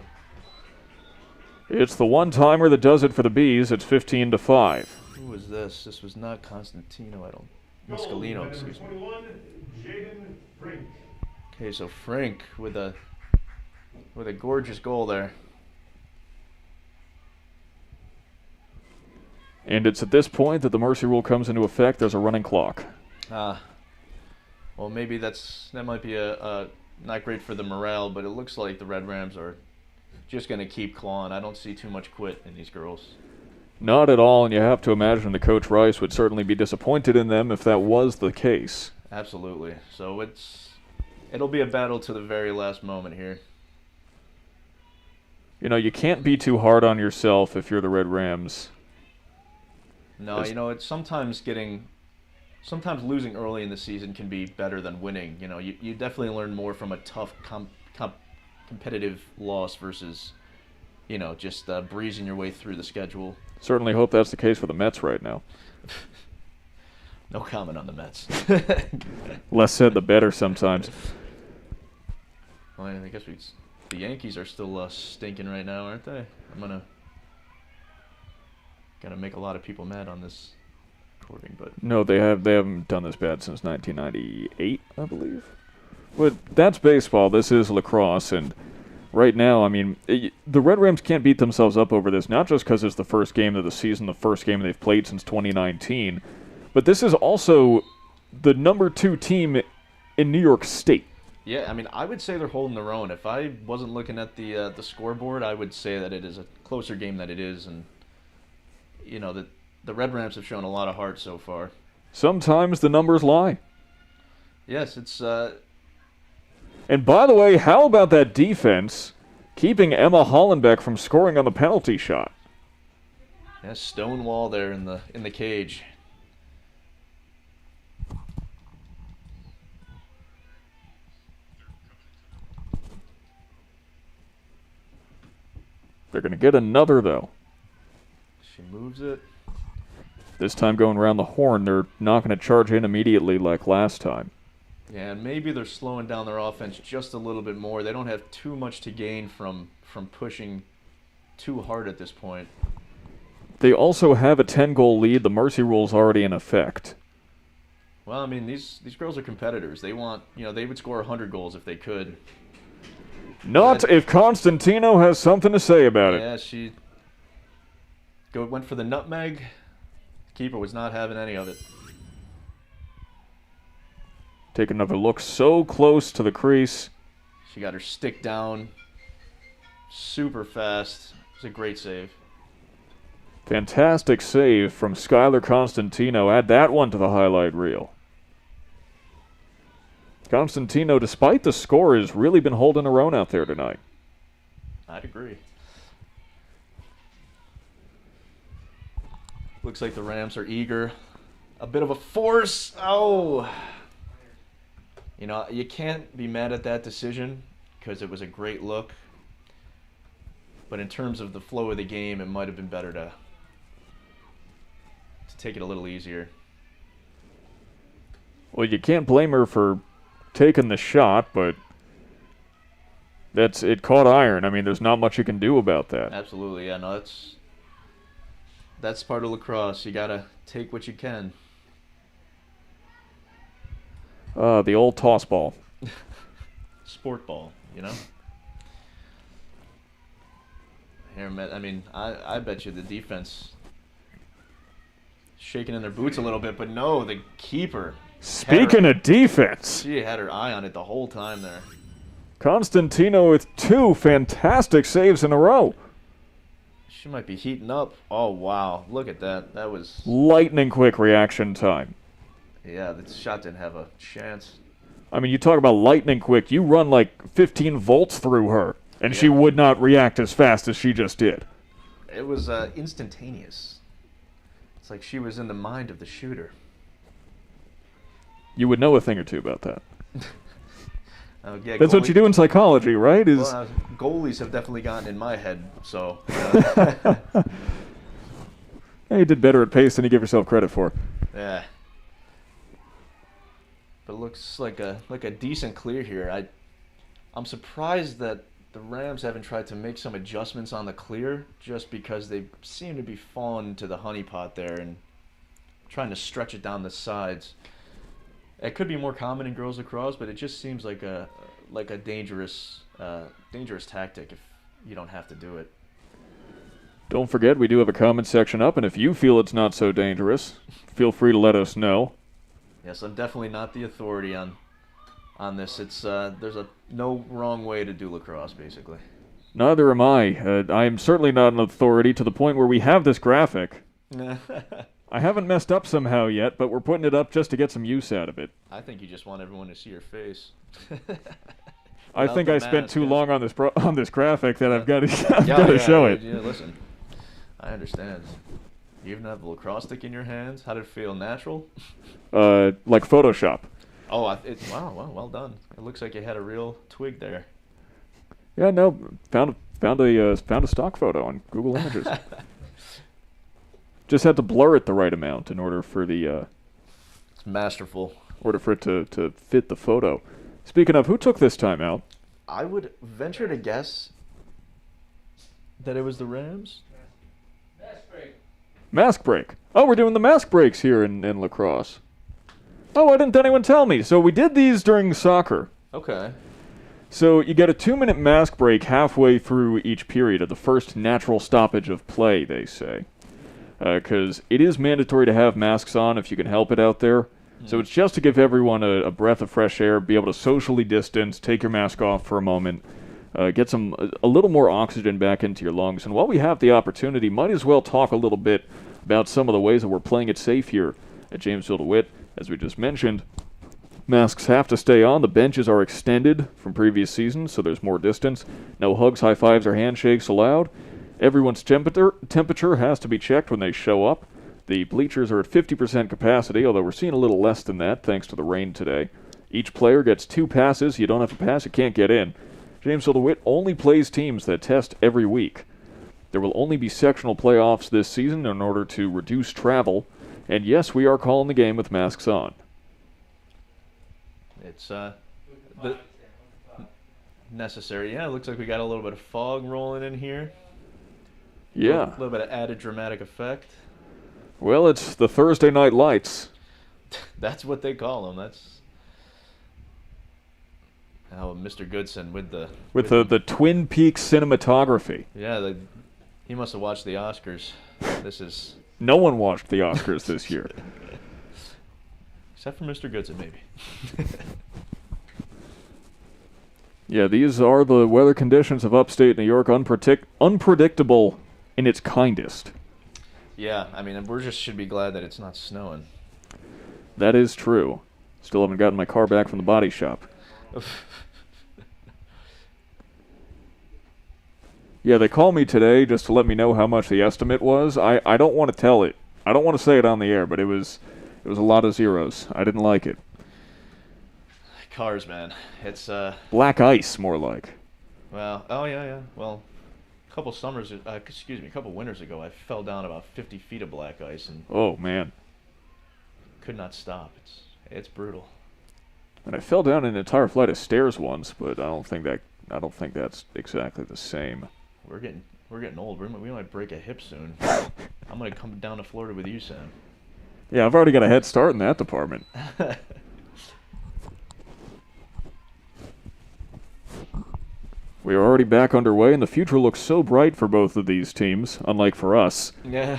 It's the one-timer that does it for the Bees. It's 15-5. Who was this? This was not Constantino, I don't. Goal Miscalino, by excuse me. 21, Jaden Frink. Okay, so Frink with a gorgeous goal there. And it's at this point that the mercy rule comes into effect. There's a running clock. Well, maybe that might be a not great for the morale, but it looks like the Red Rams are just going to keep clawing. I don't see too much quit in these girls. Not at all, and you have to imagine that Coach Rice would certainly be disappointed in them if that was the case. Absolutely. So it'll be a battle to the very last moment here. You know, you can't be too hard on yourself if you're the Red Rams. No, it's sometimes losing early in the season can be better than winning. You know, you definitely learn more from a tough competitive loss versus, just breezing your way through the schedule. Certainly hope that's the case for the Mets right now. No comment on the Mets. Less said, the better sometimes. Well, I guess the Yankees are still stinking right now, aren't they? I'm gonna make a lot of people mad on this recording, but No, they haven't done this bad since 1998, I believe. But that's baseball. This is lacrosse, and right now, I mean, the Red Rams can't beat themselves up over this, not just because it's the first game of the season, the first game they've played since 2019, but this is also the number 2 team in New York State. yeah, I mean, I would say they're holding their own. If I wasn't looking at the scoreboard, I would say that it is a closer game than it is, and the Red Rams have shown a lot of heart so far. Sometimes the numbers lie. Yes, it's And by the way, how about that defense keeping Emma Hollenbeck from scoring on the penalty shot? stone wall there in the cage. They're going to get another, though. She moves it. This time going around the horn, they're not going to charge in immediately like last time. Yeah, and maybe they're slowing down their offense just a little bit more. They don't have too much to gain from pushing too hard at this point. They also have a 10-goal lead. The mercy rule's already in effect. Well, I mean, these girls are competitors. They want, they would score 100 goals if they could. Not if Constantino has something to say about it. Yeah, she went for the nutmeg. Keeper was not having any of it. Take another look, so close to the crease. She got her stick down super fast. It was a great save. Fantastic save from Skylar Constantino. Add that one to the highlight reel. Constantino, despite the score, has really been holding her own out there tonight. I'd agree. Looks like the Rams are eager. A bit of a force. Oh! You can't be mad at that decision because it was a great look. But in terms of the flow of the game, it might have been better to take it a little easier. Well, you can't blame her for taking the shot, but it caught iron. I mean, there's not much you can do about that. Absolutely, yeah. No, that's part of lacrosse. You gotta take what you can. The old toss ball. Sport ball, Here, I mean, I bet you the defense shaking in their boots a little bit, but no, the keeper. Speaking of defense, she had her eye on it the whole time there. Constantino with 2 fantastic saves in a row. She might be heating up. Oh, wow. Look at that. That was... lightning quick reaction time. Yeah, the shot didn't have a chance. I mean, you talk about lightning quick. You run like 15 volts through her, and Yeah. she would not react as fast as she just did. It was instantaneous. It's like she was in the mind of the shooter. You would know a thing or two about that. Yeah, That's what you do in psychology, right? Goalies have definitely gotten in my head, so. Yeah, you did better at pace than you give yourself credit for. Yeah. But it looks like a decent clear here. I'm surprised that the Rams haven't tried to make some adjustments on the clear, just because they seem to be falling into the honeypot there and trying to stretch it down the sides. It could be more common in girls lacrosse, but it just seems like a dangerous tactic if you don't have to do it. Don't forget, we do have a comment section up, and if you feel it's not so dangerous, feel free to let us know. Yes, I'm definitely not the authority on this. It's there's no wrong way to do lacrosse, basically. Neither am I. I am certainly not an authority to the point where we have this graphic. I haven't messed up somehow yet, but we're putting it up just to get some use out of it. I think you just want everyone to see your face. I think I spent too long on this graphic that I've got to show it. Yeah, listen, I understand. You even have a lacrosse stick in your hands. How did it feel? Natural? Like Photoshop. Oh, wow, well done. It looks like you had a real twig there. Yeah, no, found a stock photo on Google Images. Just had to blur it the right amount in order for the. It's masterful. In order for it to fit the photo. Speaking of, who took this time out? I would venture to guess that it was the Rams. Mask break. Oh, we're doing the mask breaks here in lacrosse. Oh, why didn't anyone tell me? So we did these during soccer. Okay. So you get a 2-minute mask break halfway through each period of the first natural stoppage of play, they say. Because it is mandatory to have masks on if you can help it out there. So it's just to give everyone a breath of fresh air, be able to socially distance, take your mask off for a moment, get a little more oxygen back into your lungs. And while we have the opportunity, might as well talk a little bit about some of the ways that we're playing it safe here at Jamesville-DeWitt. As we just mentioned, masks have to stay on. The benches are extended from previous seasons, so there's more distance. No hugs, high fives, or handshakes allowed. Everyone's temperature has to be checked when they show up. The bleachers are at 50% capacity, although we're seeing a little less than that thanks to the rain today. Each player gets 2 passes. You don't have to pass, you can't get in. Jamesville-DeWitt only plays teams that test every week. There will only be sectional playoffs this season in order to reduce travel. And yes, we are calling the game with masks on. It's necessary. Yeah, it looks like we got a little bit of fog rolling in here. Yeah. A little bit of added dramatic effect. Well, it's the Thursday night lights. That's what they call them. That's how Mr. Goodson with the Twin Peaks cinematography. Yeah, he must have watched the Oscars. This is no one watched the Oscars this year, except for Mr. Goodson, maybe. Yeah, these are the weather conditions of upstate New York, unpredictable in its kindest. Yeah, I mean, we just should be glad that it's not snowing. That is true. Still haven't gotten my car back from the body shop. Yeah, they called me today just to let me know how much the estimate was. I don't want to tell it. I don't want to say it on the air, but it was a lot of zeros. I didn't like it. Cars, man. It's black ice, more like. Well, oh yeah. Well, a couple winters ago, I fell down about 50 feet of black ice and oh man, could not stop. It's brutal. And I fell down an entire flight of stairs once, but I don't think that's exactly the same. We're getting old. We might break a hip soon. I'm gonna come down to Florida with you, Sam. Yeah, I've already got a head start in that department. We are already back underway, and the future looks so bright for both of these teams, unlike for us. Yeah.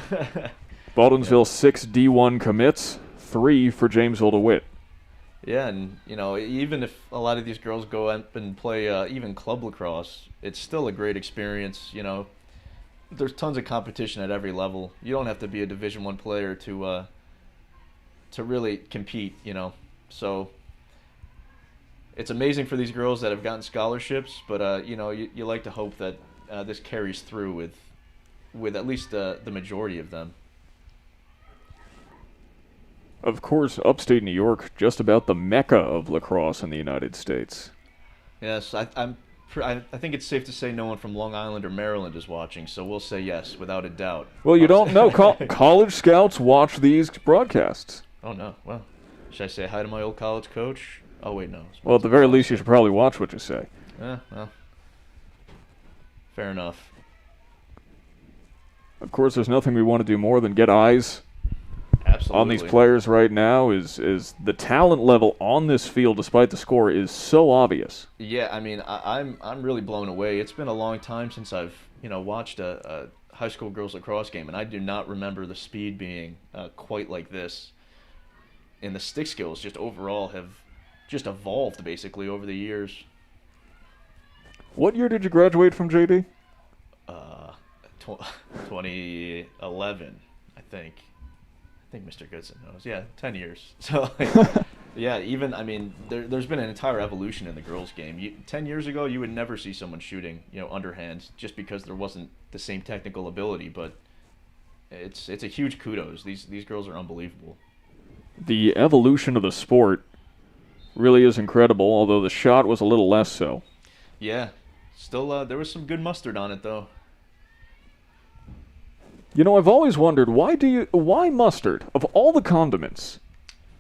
Baldwinsville 6 D1 commits, 3 for Jamesville-DeWitt. Yeah, and, even if a lot of these girls go up and play even club lacrosse, it's still a great experience, There's tons of competition at every level. You don't have to be a Division I player to really compete, So it's amazing for these girls that have gotten scholarships, but you like to hope that this carries through with at least the majority of them. Of course, upstate New York, just about the mecca of lacrosse in the United States. Yes, I think it's safe to say no one from Long Island or Maryland is watching, so we'll say yes, without a doubt. Well, you don't know. College scouts watch these broadcasts. Oh, no. Well, should I say hi to my old college coach? Oh, wait, no. Well, at the very least, you should probably watch what you say. Well, fair enough. Of course, there's nothing we want to do more than get eyes Absolutely. on these players right now. Is the talent level on this field, despite the score, is so obvious. Yeah, I mean, I'm really blown away. It's been a long time since I've watched a high school girls lacrosse game, and I do not remember the speed being quite like this. And the stick skills just overall have just evolved basically over the years. What year did you graduate from JD? 2011, I think. I think Mr. Goodson knows. Yeah, 10 years. So, yeah, even, I mean, there's been an entire evolution in the girls' game. 10 years ago, you would never see someone shooting, underhand just because there wasn't the same technical ability. But it's a huge kudos. These girls are unbelievable. The evolution of the sport really is incredible, although the shot was a little less so. Yeah. Still, there was some good mustard on it, though. I've always wondered, why mustard? Of all the condiments?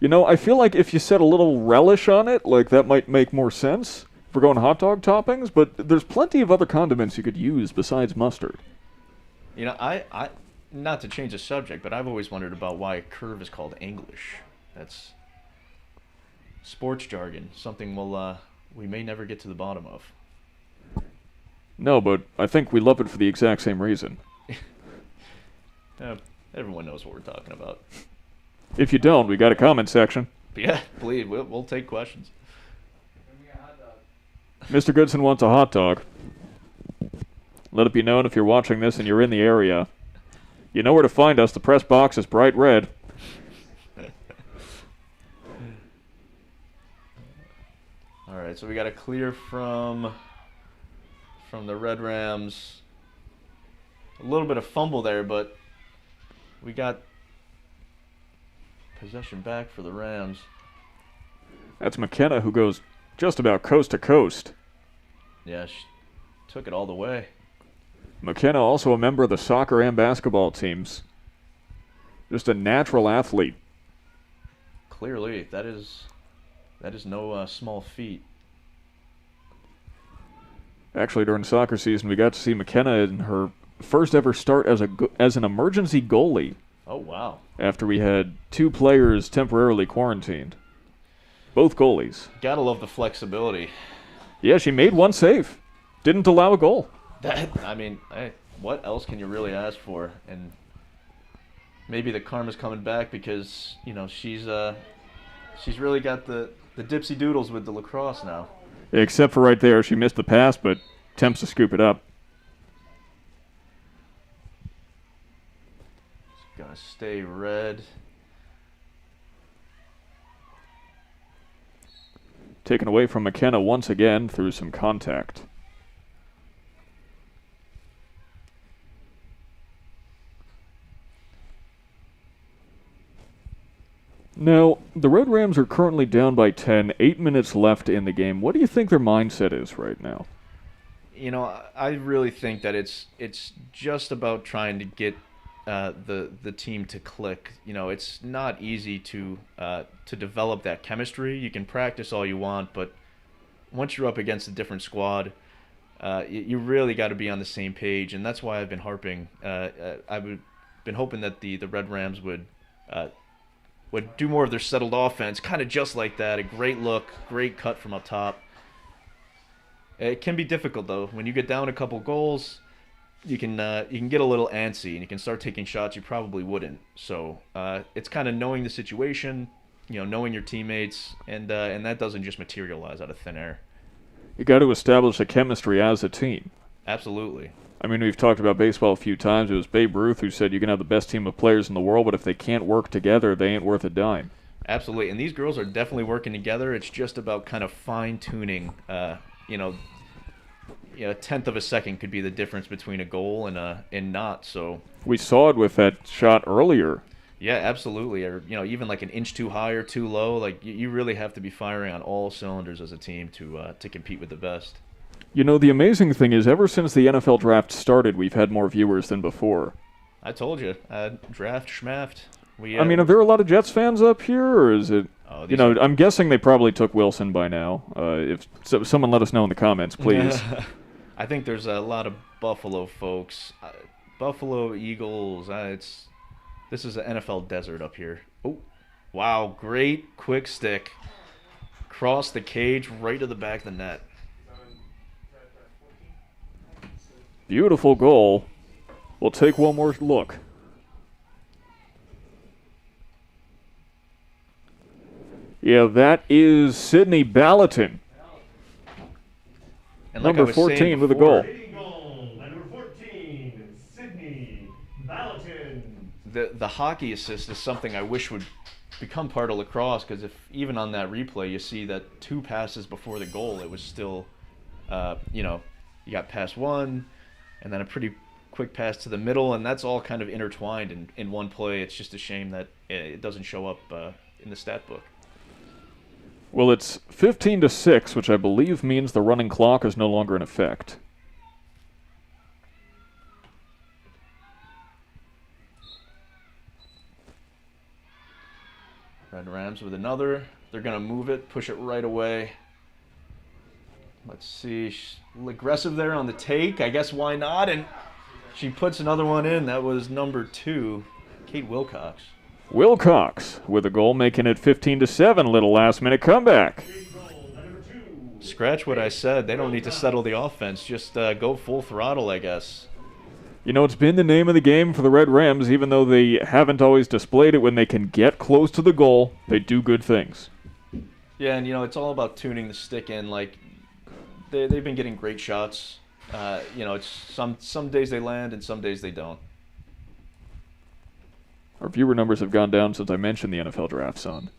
I feel like if you set a little relish on it, like that might make more sense if we're going hot dog toppings, but there's plenty of other condiments you could use besides mustard. I not to change the subject, but I've always wondered about why curve is called English. That's sports jargon, something we may never get to the bottom of. No, but I think we love it for the exact same reason. Everyone knows what we're talking about. If you don't, we got a comment section. But yeah, please, we'll take questions. Mr. Goodson wants a hot dog. Let it be known if you're watching this and you're in the area. You know where to find us. The press box is bright red. All right, so we got a clear from the Red Rams. A little bit of fumble there, but we got possession back for the Rams. That's McKenna, who goes just about coast to coast. Yeah, she took it all the way. McKenna, also a member of the soccer and basketball teams. Just a natural athlete. Clearly, that is no small feat. Actually, during soccer season, we got to see McKenna in her first ever start as an emergency goalie. Oh, wow. After we had 2 players temporarily quarantined. Both goalies. Gotta love the flexibility. Yeah, she made one save. Didn't allow a goal. Hey, what else can you really ask for? And maybe the karma's coming back because, she's really got the dipsy doodles with the lacrosse now. Except for right there, she missed the pass, but attempts to scoop it up. Gonna stay red. Taken away from McKenna once again through some contact. Now, the Red Rams are currently down by 10, 8 minutes left in the game. What do you think their mindset is right now? I really think that it's just about trying to get the team to click. It's not easy to develop that chemistry. You can practice all you want, but once you're up against a different squad, you really got to be on the same page, and that's why I've been harping. I've been hoping that the Red Rams would do more of their settled offense, kind of just like that. A great look, great cut from up top. It can be difficult though when you get down a couple goals. You can get a little antsy and you can start taking shots you probably wouldn't. So it's kind of knowing the situation, knowing your teammates, and that doesn't just materialize out of thin air. You got to establish a chemistry as a team. Absolutely. I mean, we've talked about baseball a few times. It was Babe Ruth who said you can have the best team of players in the world, but if they can't work together, they ain't worth a dime. Absolutely, and these girls are definitely working together. It's just about kind of fine-tuning. A tenth of a second could be the difference between a goal and not. So we saw it with that shot earlier. Yeah, absolutely. Or even like an inch too high or too low. Like you really have to be firing on all cylinders as a team to compete with the best. You know, the amazing thing is, ever since the NFL draft started, we've had more viewers than before. I told you, draft schmaft. I mean, are there a lot of Jets fans up here, or is it? Oh, I'm guessing they probably took Wilson by now. If someone let us know in the comments, please. I think there's a lot of Buffalo folks. Buffalo Eagles. This is an NFL desert up here. Oh, wow! Great quick stick, cross the cage, right to the back of the net. Beautiful goal. We'll take one more look. Yeah, that is Sydney Ballatin. And like number 14 with a goal. Number 14, Sydney Ballatin. The hockey assist is something I wish would become part of lacrosse, because if even on that replay you see that 2 passes before the goal, it was still, you got past one, and then a pretty quick pass to the middle, and that's all kind of intertwined in one play. It's just a shame that it doesn't show up in the stat book. Well, it's 15-6, which I believe means the running clock is no longer in effect. Red Rams with another. They're going to move it, push it right away. Let's see. She's aggressive there on the take. I guess why not? And she puts another one in. That was number 2, Kate Wilcox. Wilcox with a goal, making it 15-7. Little last-minute comeback. Scratch what I said. They don't need to settle the offense. Just go full throttle, I guess. You know, it's been the name of the game for the Red Rams, even though they haven't always displayed it. When they can get close to the goal, they do good things. Yeah, and it's all about tuning the stick in. Like, they've been getting great shots. It's some days they land and some days they don't. Our viewer numbers have gone down since I mentioned the NFL draft, son.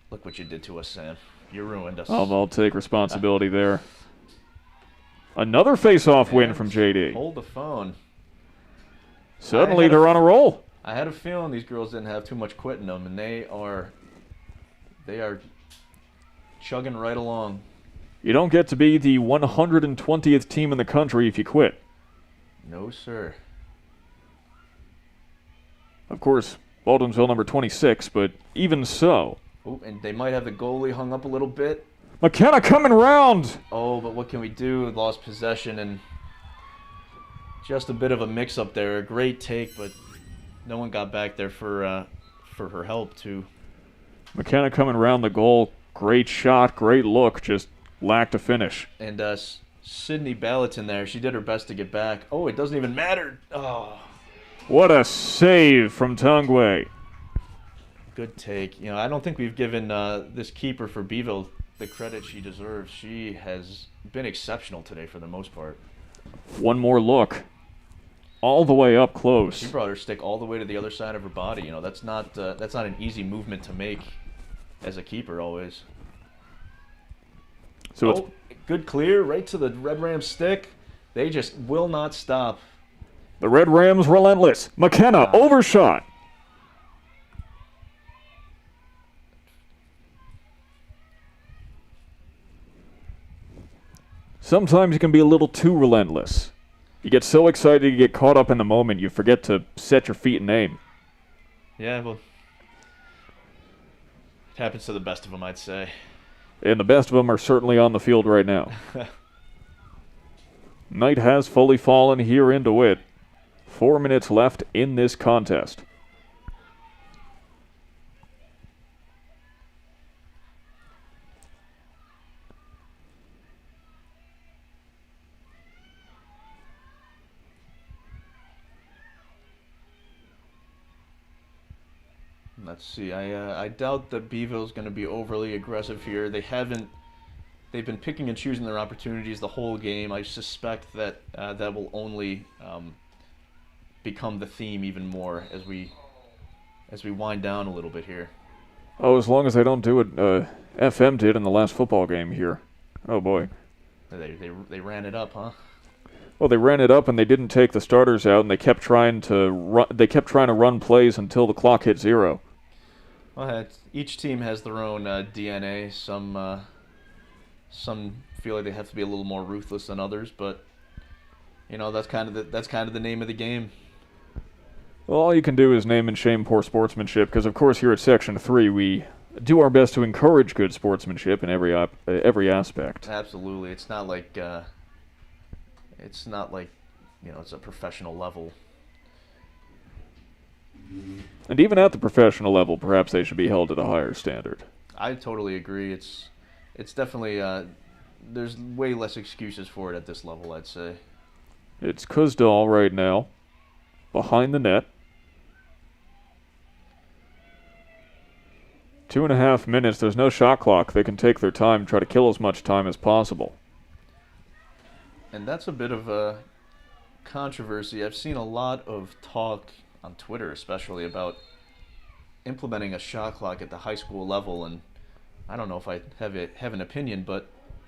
Look what you did to us, Sam. You ruined us. I'll take responsibility there. Another face-off win from JD. Hold the phone. Suddenly they're on a roll. I had a feeling these girls didn't have too much quit in them, and they are chugging right along. You don't get to be the 120th team in the country if you quit. No, sir. Of course, Baldwinsville number 26, but even so. Oh, and they might have the goalie hung up a little bit. McKenna coming round. Oh, but what can we do? Lost possession and just a bit of a mix-up there. A great take, but no one got back there for her help, too. McKenna coming round the goal. Great shot, great look, just lacked a finish. And Sydney Ballatin there, she did her best to get back. Oh, it doesn't even matter. Oh. What a save from Tungway. Good take. I don't think we've given this keeper for Beeville the credit she deserves. She has been exceptional today for the most part. One more look. All the way up close. She brought her stick all the way to the other side of her body. That's not an easy movement to make as a keeper always. So it's good clear right to the Red Rams stick. They just will not stop. The Red Rams relentless. McKenna overshot. Sometimes you can be a little too relentless. You get so excited you get caught up in the moment you forget to set your feet and aim. Yeah, well, it happens to the best of them, I'd say. And the best of them are certainly on the field right now. Night has fully fallen here in DeWitt. 4 minutes left in this contest. Let's see. I doubt that Beeville's going to be overly aggressive here. They've been picking and choosing their opportunities the whole game. I suspect that that will only become the theme even more as we wind down a little bit here. Oh, as long as they don't do what FM did in the last football game here. Oh boy. They ran it up, huh? Well, they ran it up and they didn't take the starters out, and they kept trying to run plays until the clock hit 0. Well, each team has their own DNA. Some feel like they have to be a little more ruthless than others, but that's kind of the name of the game. Well, all you can do is name and shame poor sportsmanship, because of course here at Section 3 we do our best to encourage good sportsmanship in every aspect. Absolutely, it's not like it's a professional level. And even at the professional level, perhaps they should be held at a higher standard. I totally agree. It's definitely there's way less excuses for it at this level, I'd say. It's Kuzdal right now, behind the net. 2.5 minutes. There's no shot clock. They can take their time, try to kill as much time as possible. And that's a bit of a controversy. I've seen a lot of talk on Twitter, especially about implementing a shot clock at the high school level, and I don't know if I have an opinion, but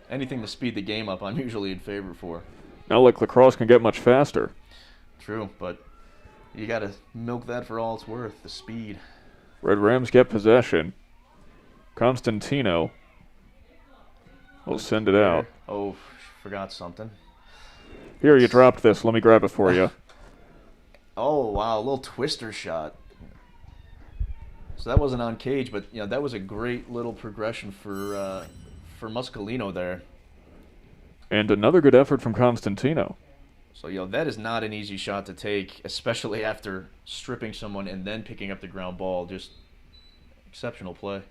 anything to speed the game up, I'm usually in favor for. Not like Lacrosse can get much faster. True, but you got to milk that for all it's worth, the speed. Red Rams get possession. Constantino will send it out. Oh, forgot something. Here, you dropped this. Let me grab it for you. Oh, wow, a little twister shot. So that wasn't on cage, but that was a great little progression for Muscolino there. And another good effort from Constantino. So that is not an easy shot to take, especially after stripping someone and then picking up the ground ball. Just exceptional play.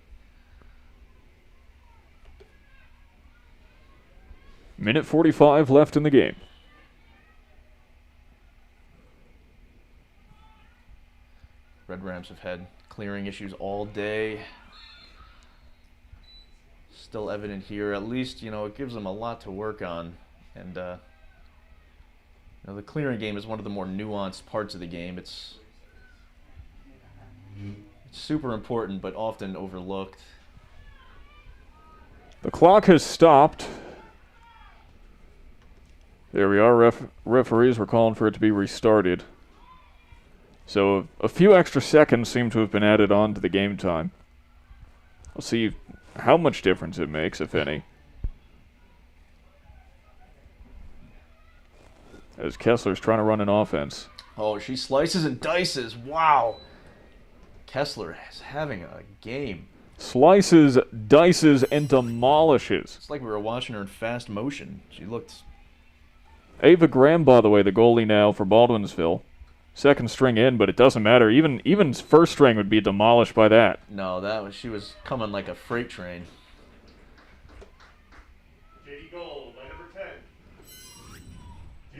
Minute 45 left in the game. Red Rams have had clearing issues all day. Still evident here. At least, it gives them a lot to work on. And, the clearing game is one of the more nuanced parts of the game. It's super important, but often overlooked. The clock has stopped. There we are. Referees were calling for it to be restarted. So a few extra seconds seem to have been added on to the game time. We'll see how much difference it makes, if any. As Kessler's trying to run an offense. Oh, she slices and dices. Wow. Kessler is having a game. Slices, dices, and demolishes. It's like we were watching her in fast motion. She looked... Ava Graham, by the way, the goalie now for Baldwinsville. Second string in, but it doesn't matter. Even first string would be demolished by that. No, she was coming like a freight train. JD goal by number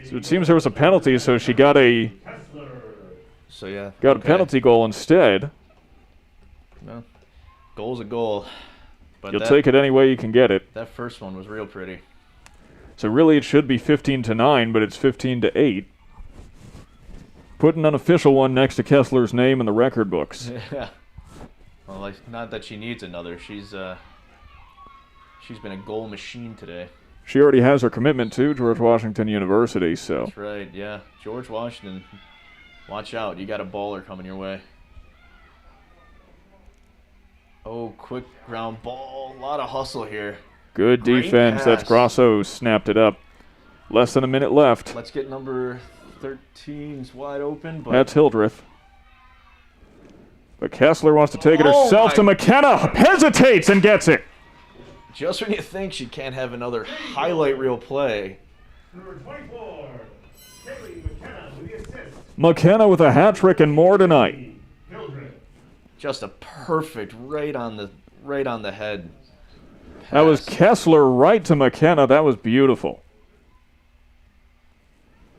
10. So it seems there was a penalty, so she got a penalty goal instead. No, goal's a goal. But You'll take it any way you can get it. That first one was real pretty. So really it should be 15-9, but it's 15-8. Put an unofficial one next to Kessler's name in the record books. Yeah. Well, not that she needs another. She's been a goal machine today. She already has her commitment to George Washington University, so. That's right, yeah. George Washington, watch out. You got a baller coming your way. Oh, quick ground ball. A lot of hustle here. Good Great defense. pass. That's Grosso snapped it up. Less than a minute left. Let's get number 13's wide open. But That's Hildreth. But Kessler wants to take it herself to McKenna. Hesitates and gets it. Just when you think she can't have another highlight reel play. Number 24, Kaylee McKenna with the assist. McKenna with a hat trick and more tonight. Hildreth. Just a perfect right on the head. That was pass. Kessler right to McKenna. That was beautiful.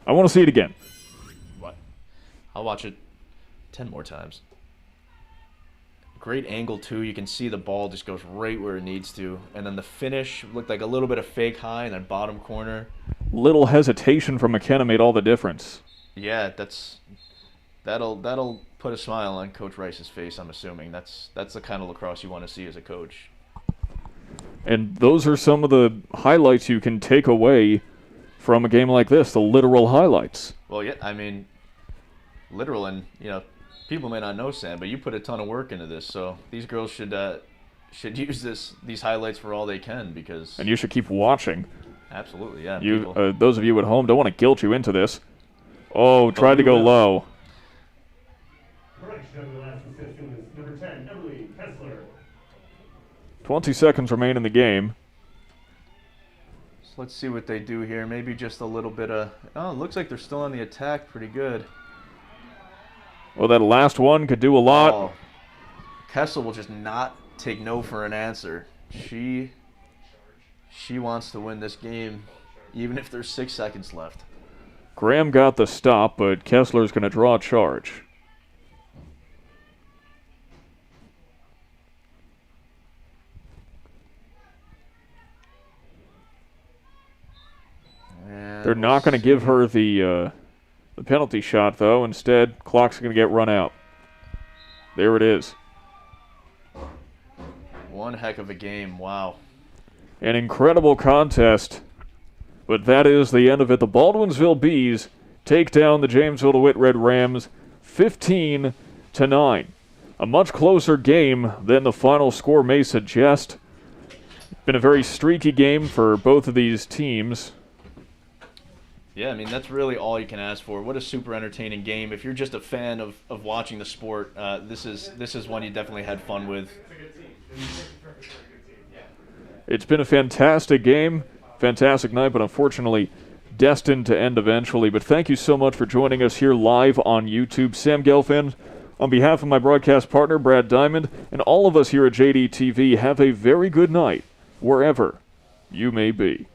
I want to see it again. What? I'll watch it 10 more times. Great angle, too. You can see the ball just goes right where it needs to. And then the finish looked like a little bit of fake high in that bottom corner. Little hesitation from McKenna made all the difference. Yeah, that'll put a smile on Coach Rice's face, I'm assuming. That's the kind of lacrosse you want to see as a coach. And those are some of the highlights you can take away from a game like this, the literal highlights. Well, yeah, I mean, literal, and people may not know, Sam, but you put a ton of work into this, so these girls should use these highlights for all they can, because. And you should keep watching. Absolutely, yeah. Those of you at home, don't want to guilt you into this. Oh, tried to go low. Correction on the last assistant is number 10, Emily Kessler. 20 seconds remain in the game. So let's see what they do here. Maybe just a little bit of. Oh, it looks like they're still on the attack pretty good. Well, that last one could do a lot. Oh, Kessler will just not take no for an answer. She wants to win this game, even if there's 6 seconds left. Graham got the stop, but Kessler's going to draw a charge. They're not going to give her the penalty shot, though. Instead, clock's going to get run out. There it is. One heck of a game. Wow. An incredible contest. But that is the end of it. The Baldwinsville Bees take down the Jamesville-DeWitt Red Rams 15-9. A much closer game than the final score may suggest. It's been a very streaky game for both of these teams. Yeah, I mean, that's really all you can ask for. What a super entertaining game. If you're just a fan of watching the sport, this is one you definitely had fun with. It's been a fantastic game, fantastic night, but unfortunately destined to end eventually. But thank you so much for joining us here live on YouTube. Sam Gelfand, on behalf of my broadcast partner, Brad Diamond, and all of us here at JDTV, have a very good night, wherever you may be.